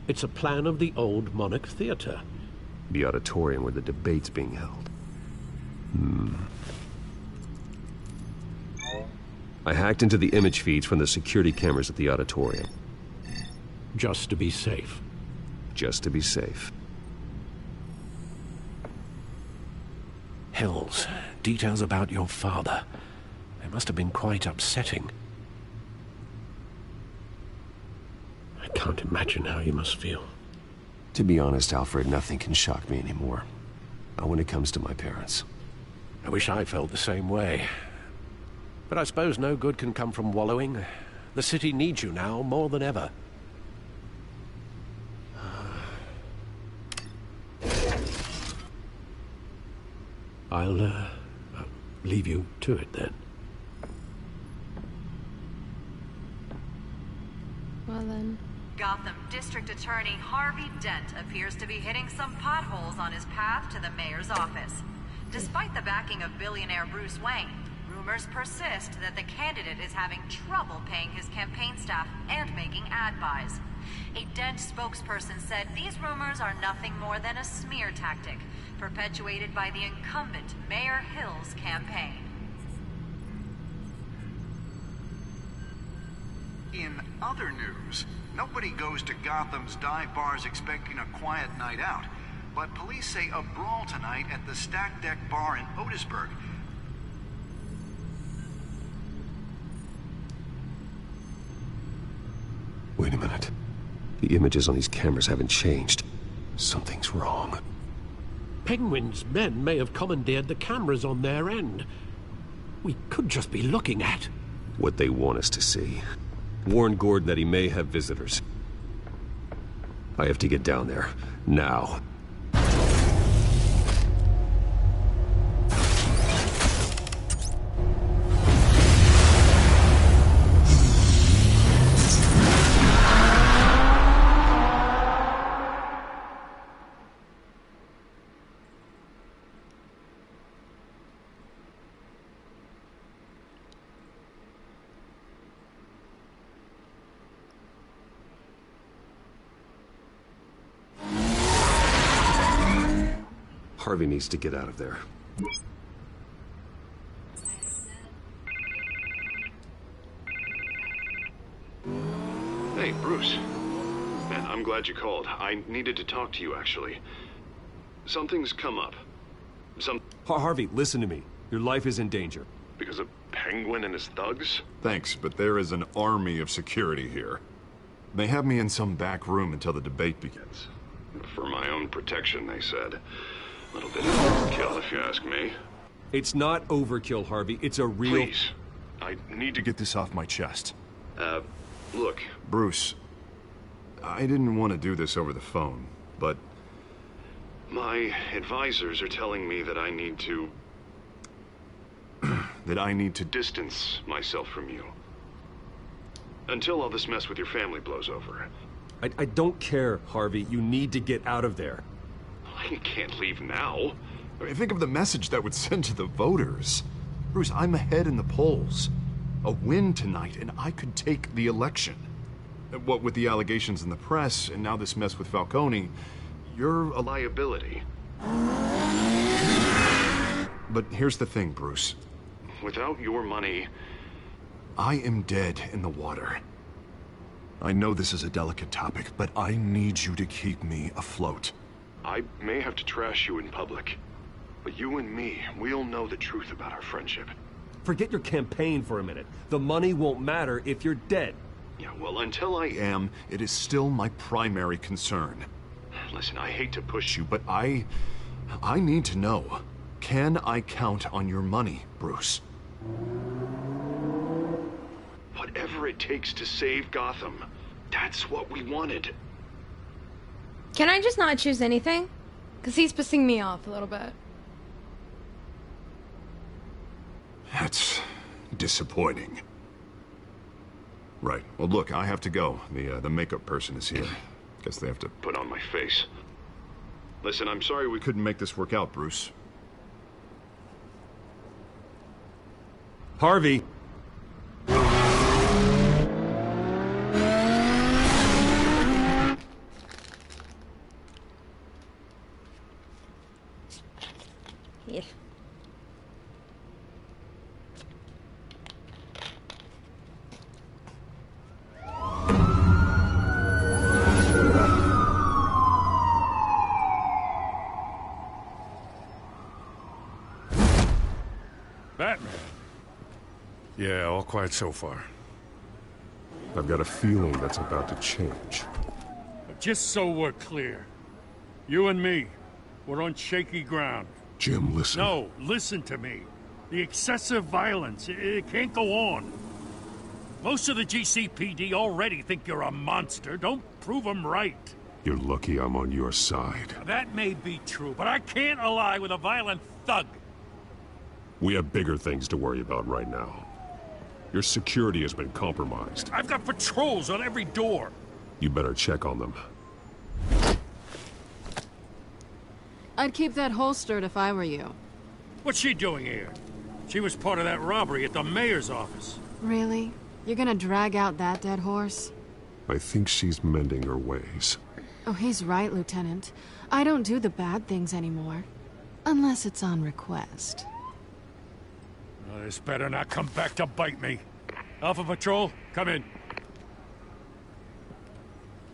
It's a plan of the old Monarch Theater. The auditorium where the debate's being held. I hacked into the image feeds from the security cameras at the auditorium. Just to be safe. Just to be safe. Hills, details about your father. They must have been quite upsetting. I can't imagine how you must feel. To be honest, Alfred, nothing can shock me anymore. Not when it comes to my parents. I wish I felt the same way. But I suppose no good can come from wallowing. The city needs you now more than ever. I'll leave you to it then. Well then. Gotham District Attorney Harvey Dent appears to be hitting some potholes on his path to the mayor's office. Despite the backing of billionaire Bruce Wayne, rumors persist that the candidate is having trouble paying his campaign staff and making ad buys. A Dent spokesperson said these rumors are nothing more than a smear tactic, perpetuated by the incumbent Mayor Hill's campaign. In other news, nobody goes to Gotham's dive bars expecting a quiet night out, but police say a brawl tonight at the Stack Deck Bar in Otisburg. Wait a minute. The images on these cameras haven't changed. Something's wrong. Penguin's men may have commandeered the cameras on their end. We could just be looking at What they want us to see. Warn Gordon that he may have visitors. I have to get down there. Now. Harvey needs to get out of there. Hey, Bruce. Man, I'm glad you called. I needed to talk to you, actually. Something's come up. Harvey, listen to me. Your life is in danger. Because of Penguin and his thugs? Thanks, but there is an army of security here. They have me in some back room until the debate begins. For my own protection, they said. A little bit of overkill, if you ask me. It's not overkill, Harvey. It's a real... Please. I need to Get this off my chest. Look. Bruce, I didn't want to do this over the phone, but... My advisors are telling me that I need to... that I need to distance myself from you. Until all this mess with your family blows over. I don't care, Harvey. You need to get out of there. I can't leave now. I mean, think of the message that would send to the voters. Bruce, I'm ahead in the polls. A win tonight, and I could take the election. What with the allegations in the press, and now this mess with Falcone, you're a liability. But here's the thing, Bruce. Without your money... I am dead in the water. I know this is a delicate topic, but I need you to keep me afloat. I may have to trash you in public, but you and me, we'll know the truth about our friendship. Forget your campaign for a minute. The money won't matter if you're dead. Yeah, well, until I am, it is still my primary concern. Listen, I hate to push you, But I need to know. Can I count on your money, Bruce? Whatever it takes to save Gotham, that's what we wanted. Can I just not choose anything? Because he's pissing me off a little bit. That's disappointing. Right. Well, look, I have to go. The makeup person is here. Guess they have to put on my face. Listen, I'm sorry we couldn't make this work out, Bruce. Harvey! Yeah. Batman. Yeah, all quiet so far. I've got a feeling that's about to change. But just so we're clear, you and me, we're on shaky ground. Jim, listen. No, listen to me. The excessive violence, it can't go on. Most of the GCPD already think you're a monster. Don't prove them right. You're lucky I'm on your side. That may be true, but I can't ally with a violent thug. We have bigger things to worry about right now. Your security has been compromised. I've got patrols on every door. You better check on them. I'd keep that holstered if I were you. What's she doing here? She was part of that robbery at the mayor's office. Really? You're gonna drag out that dead horse? I think she's mending her ways. Oh, he's right, Lieutenant. I don't do the bad things anymore. Unless it's on request. This better not come back to bite me. Alpha Patrol, come in.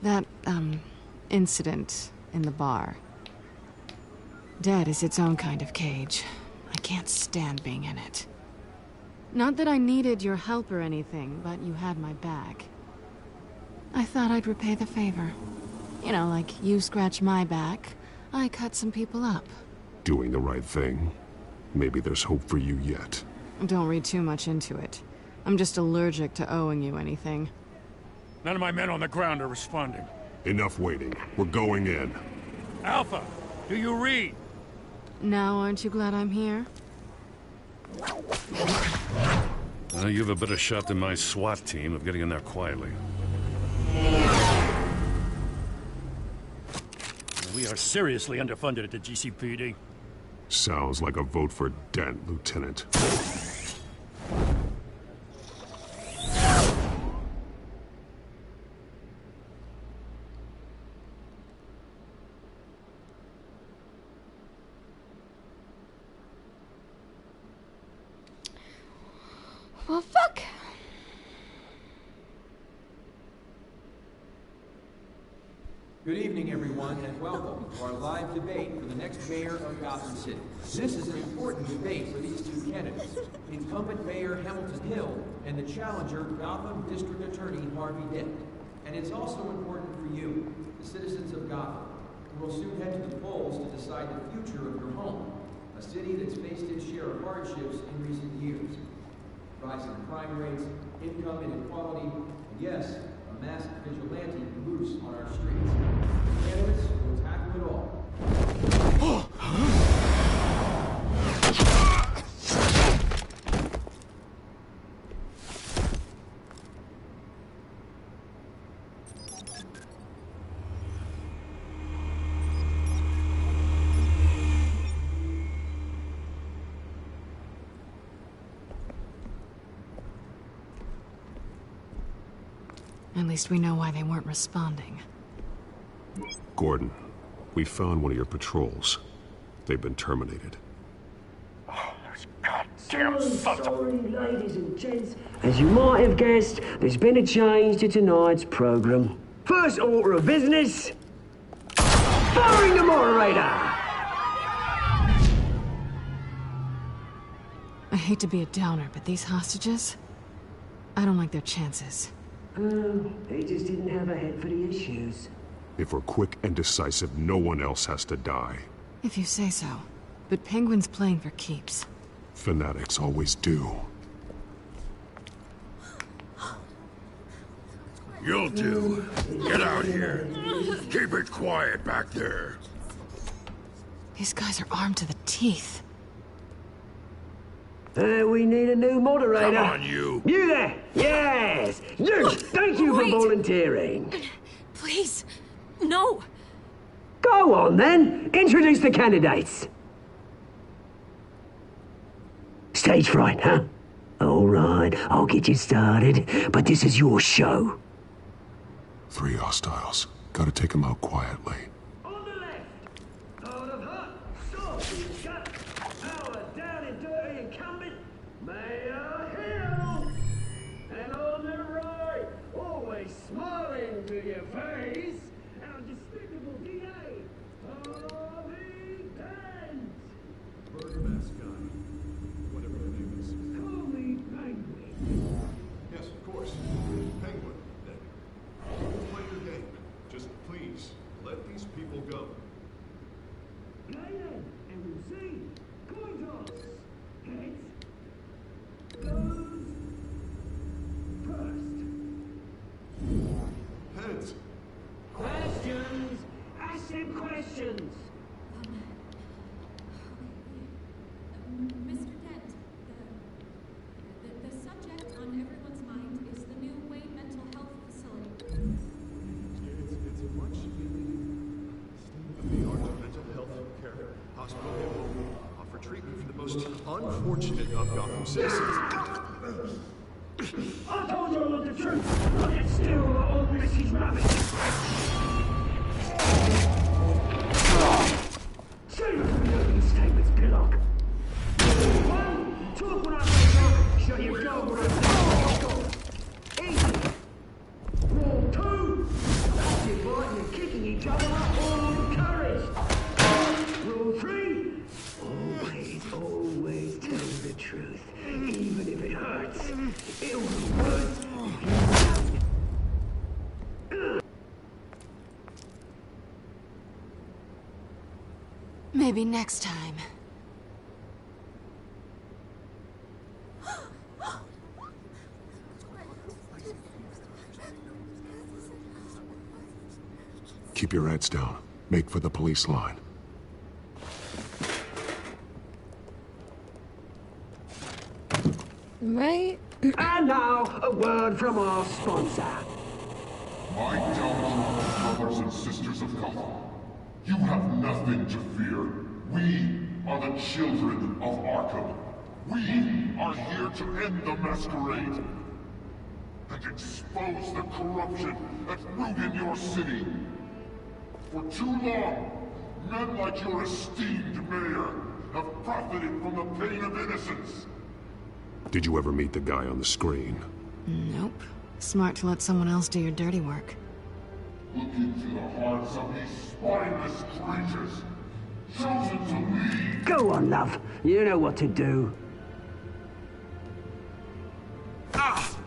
That, incident in the bar. Dead is its own kind of cage. I can't stand being in it. Not that I needed your help or anything, but you had my back. I thought I'd repay the favor. You know, like you scratch my back, I cut some people up. Doing the right thing. Maybe there's hope for you yet. Don't read too much into it. I'm just allergic to owing you anything. None of my men on the ground are responding. Enough waiting. We're going in. Alpha, do you read? Now aren't you glad I'm here? You have a better shot than my SWAT team of getting in there quietly. We are seriously underfunded at the GCPD. Sounds like a vote for Dent, Lieutenant. Well, fuck. Good evening, everyone, and welcome to our live debate for the next mayor of Gotham City. This is an important debate for these two candidates, incumbent Mayor Hamilton Hill and the challenger, Gotham District Attorney Harvey Dent. And it's also important for you, the citizens of Gotham, who will soon head to the polls to decide the future of your home, a city that's faced its share of hardships in recent years. Rising crime rates, income inequality, and yes, a masked vigilante loose on our streets. Candidates will tackle it all. At least we know why they weren't responding. Gordon, we found one of your patrols. They've been terminated. Goddamn sorry, ladies and gents. As you might have guessed, there's been a change to tonight's program. First order of business, firing the moderator! I hate to be a downer, but these hostages, I don't like their chances. Oh, they just didn't have a head for the issues. If we're quick and decisive, no one else has to die. If you say so. But Penguin's playing for keeps. Fanatics always do. You'll do. Get out here. Keep it quiet back there. These guys are armed to the teeth. We need a new moderator. Come on, you. You there! Yes! You! Thank you for volunteering. Please, no. Go on, then. Introduce the candidates. Stage fright, huh? All right, I'll get you started, but this is your show. 3 hostiles. Gotta take them out quietly. On the left, out of hot, soft, shut, our down and dirty incumbent, Mayor Hill. And on the right, always smiling to your face, our despicable DA, Harvey Dent. Burger mascot. Whatever your name is. Call me Penguin. Yes, of course. Penguin, then. We'll play your game. Just please, let these people go. Play then, and we'll see. Coin toss. Heads. Goes first. Heads. Questions. Ask them questions. Mr. Dent, the subject on everyone's mind is the new Wayne Mental Health Facility. It's a much needed state-of-the-art mental health care hospital that will offer treatment for the most unfortunate of Gotham citizens. I told you all the truth. Look at still all this is rubbish. Say what the opening statements, Pillock. 1, talk when I say go. Shut your go when I say go. Easy. Rule 2, that's you fighting and kicking each other up all encouraged. Rule 3, always tell the truth, even if it hurts. It'll be worth if you Maybe next time. Keep your heads down. Make for the police line. Right? And now, a word from our sponsor. My gallant brothers and sisters of Gotham, you have nothing to fear. We are the children of Arkham. We are here to end the masquerade and expose the corruption that's rooted your city. For too long, men like your esteemed mayor have profited from the pain of innocence. Did you ever meet the guy on the screen? Nope. Smart to let someone else do your dirty work. Look into the hearts of these spineless creatures, chosen to lead. Go on, love. You know what to do. Ah!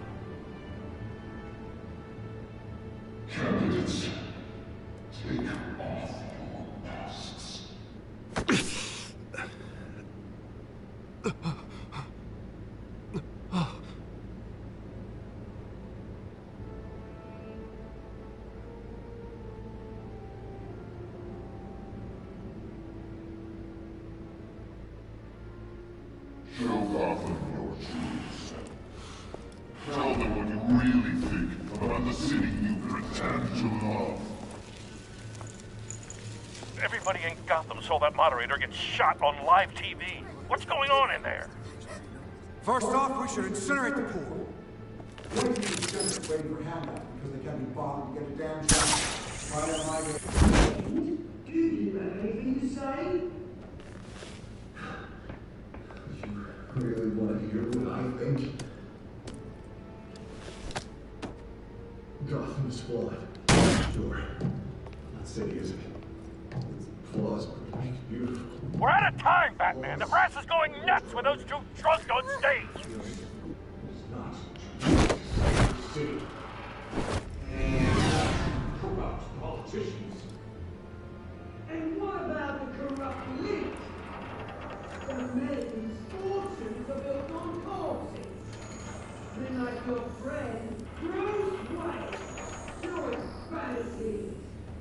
Candidates, take off your masks. Show Gotham your true self. Tell them what you really think about the city you pretend to love. Everybody in Gotham saw that moderator get shot on live TV. What's going on in there? First off, we should incinerate the pool. Waiting for Hamlet because they can't be bothered to get a damn job. Right on my way. Do you have anything to say? You really want to hear what I think? Gotham's flawed. Sure. Not city, is it? It's flaws, but it's beautiful. We're out of time, Batman. The brass is going nuts with those two drunks on stage. It's not. City. Corrupt politicians. And what about the corrupt elite? The men's fortunes are built on corpses. Then like your friend, Bruce Wayne, showing fantasies,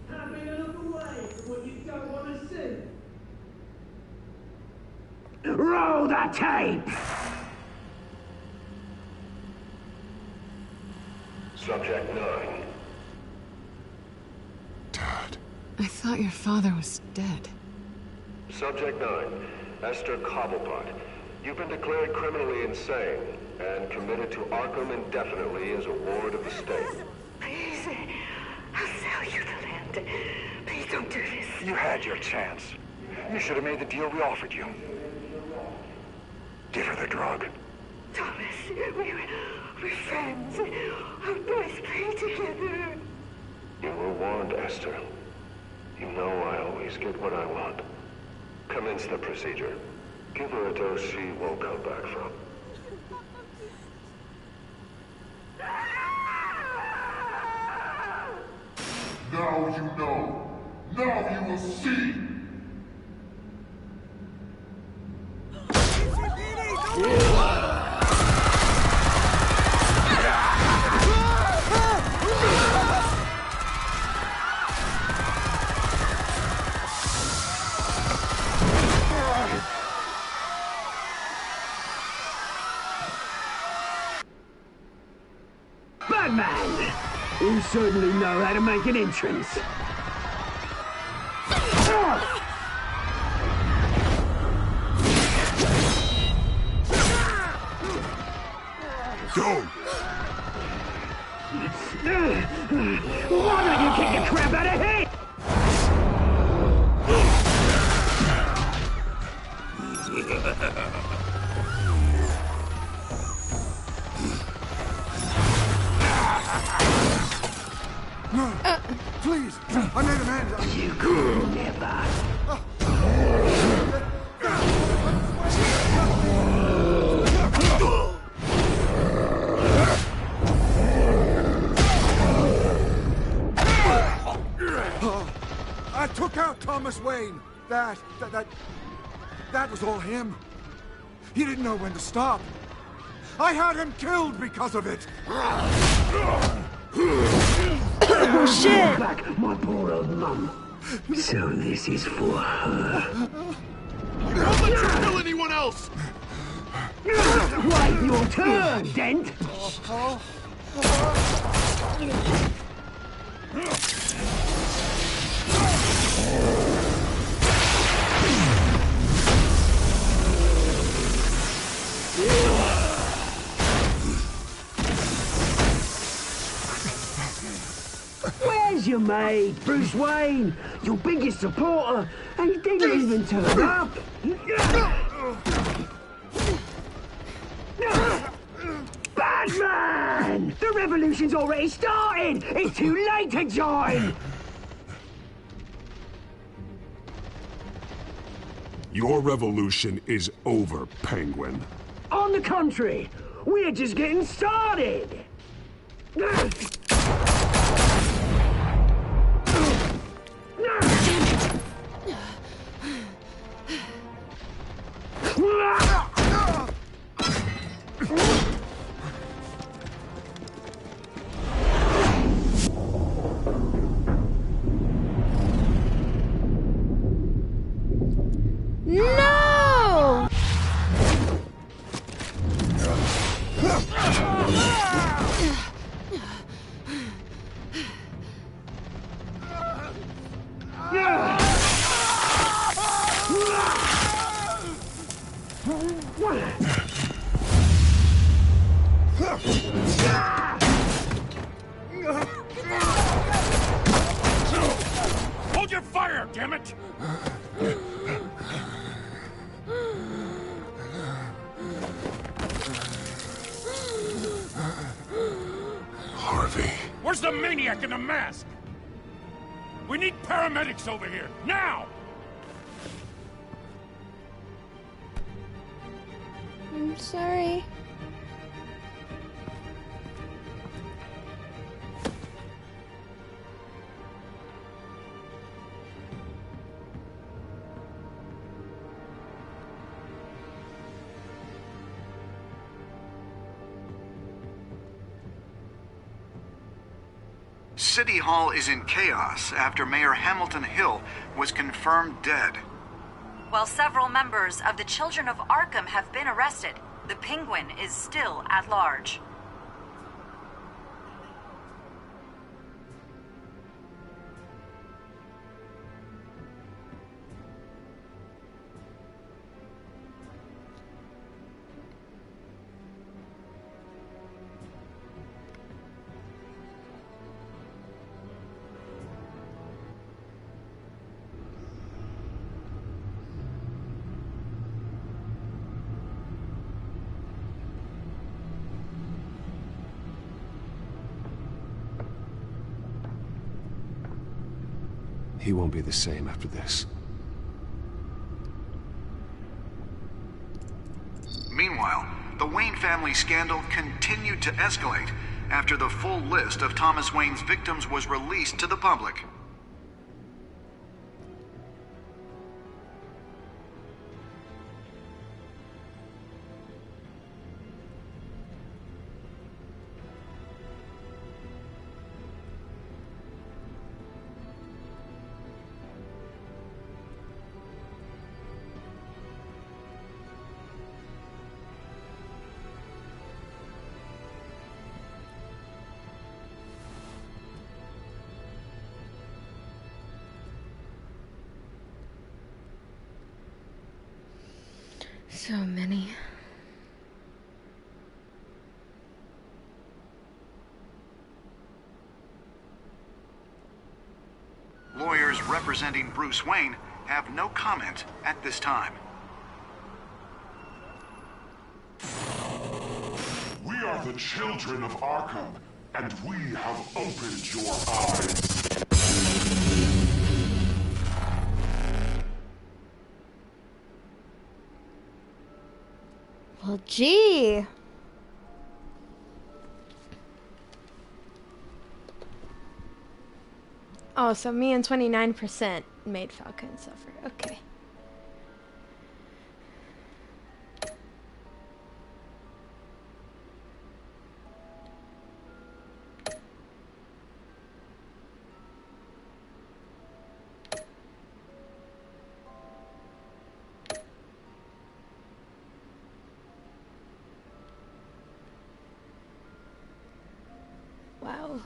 having a look away from what you don't want to see. Roll the tape! Subject 9. I thought your father was dead. Subject 9. Esther Cobblepot. You've been declared criminally insane and committed to Arkham indefinitely as a ward of the state. Please, I'll sell you the land. Please don't do this. You had your chance. You should have made the deal we offered you. Give her the drug. Thomas, we're friends. Our boys play together. You were warned, Esther. You know I always get what I want. Commence the procedure. Give her a dose she won't come back from. Now you know. Now you will see. Batman! You certainly know how to make an entrance. Go! Why don't you kick the crap out of him? Please, I made amends. You could never. I took out Thomas Wayne. That was all him. He didn't know when to stop. I had him killed because of it. Oh, shit! Back, my poor old mum. So this is for her. Don't let you kill anyone else! Wait your turn, Dent! Where's your mate, Bruce Wayne? Your biggest supporter, and he didn't even turn up. Man! The revolution's already started! It's too late to join! Your revolution is over, Penguin. On the contrary, we're just getting started! No! Hold your fire, damn it! Harvey. Where's the maniac in the mask? We need paramedics over here, now! I'm sorry. City Hall is in chaos after Mayor Hamilton Hill was confirmed dead. While several members of the Children of Arkham have been arrested, the Penguin is still at large. He won't be the same after this. Meanwhile, the Wayne family scandal continued to escalate after the full list of Thomas Wayne's victims was released to the public. So many. Lawyers representing Bruce Wayne have no comment at this time. We are the children of Arkham, and we have opened your eyes. Well, gee. Oh, so me and 29% made Falcone suffer. Okay. Wow.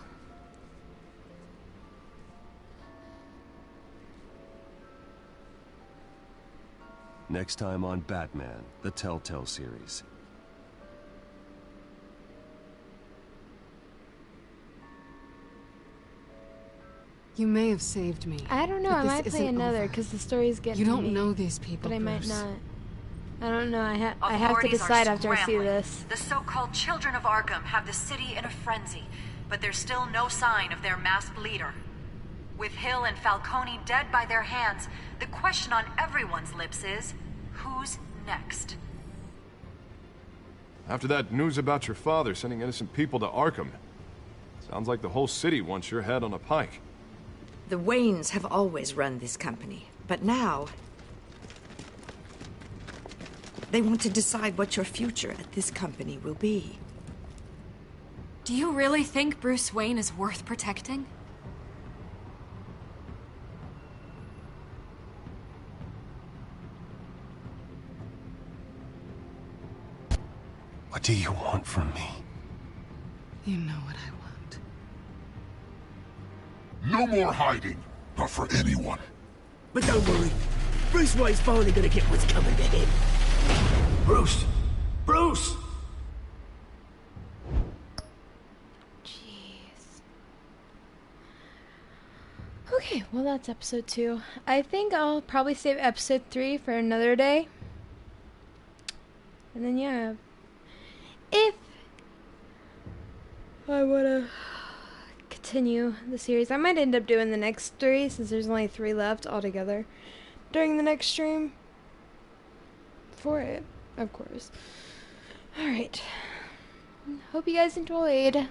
Next time on Batman, the Telltale series. You may have saved me. I don't know. but I this might play isn't another over. because the story's getting You don't me, know these people, but I might Bruce. not. I don't know. I have to Authorities decide are after I see scrambling. this. The so-called Children of Arkham have the city in a frenzy, but there's still no sign of their masked leader. With Hill and Falcone dead by their hands, the question on everyone's lips is, who's next? After that news about your father sending innocent people to Arkham, sounds like the whole city wants your head on a pike. The Waynes have always run this company, but now they want to decide what your future at this company will be. Do you really think Bruce Wayne is worth protecting? What do you want from me? You know what I want. No more hiding, not for anyone. But don't worry. Bruce Wayne's finally gonna get what's coming to him. Bruce! Bruce! Jeez. Okay, well that's episode 2. I think I'll probably save episode 3 for another day. And then yeah, if I wanna continue the series, I might end up doing the next 3 since there's only 3 left altogether during the next stream for it, of course. Alright, hope you guys enjoyed.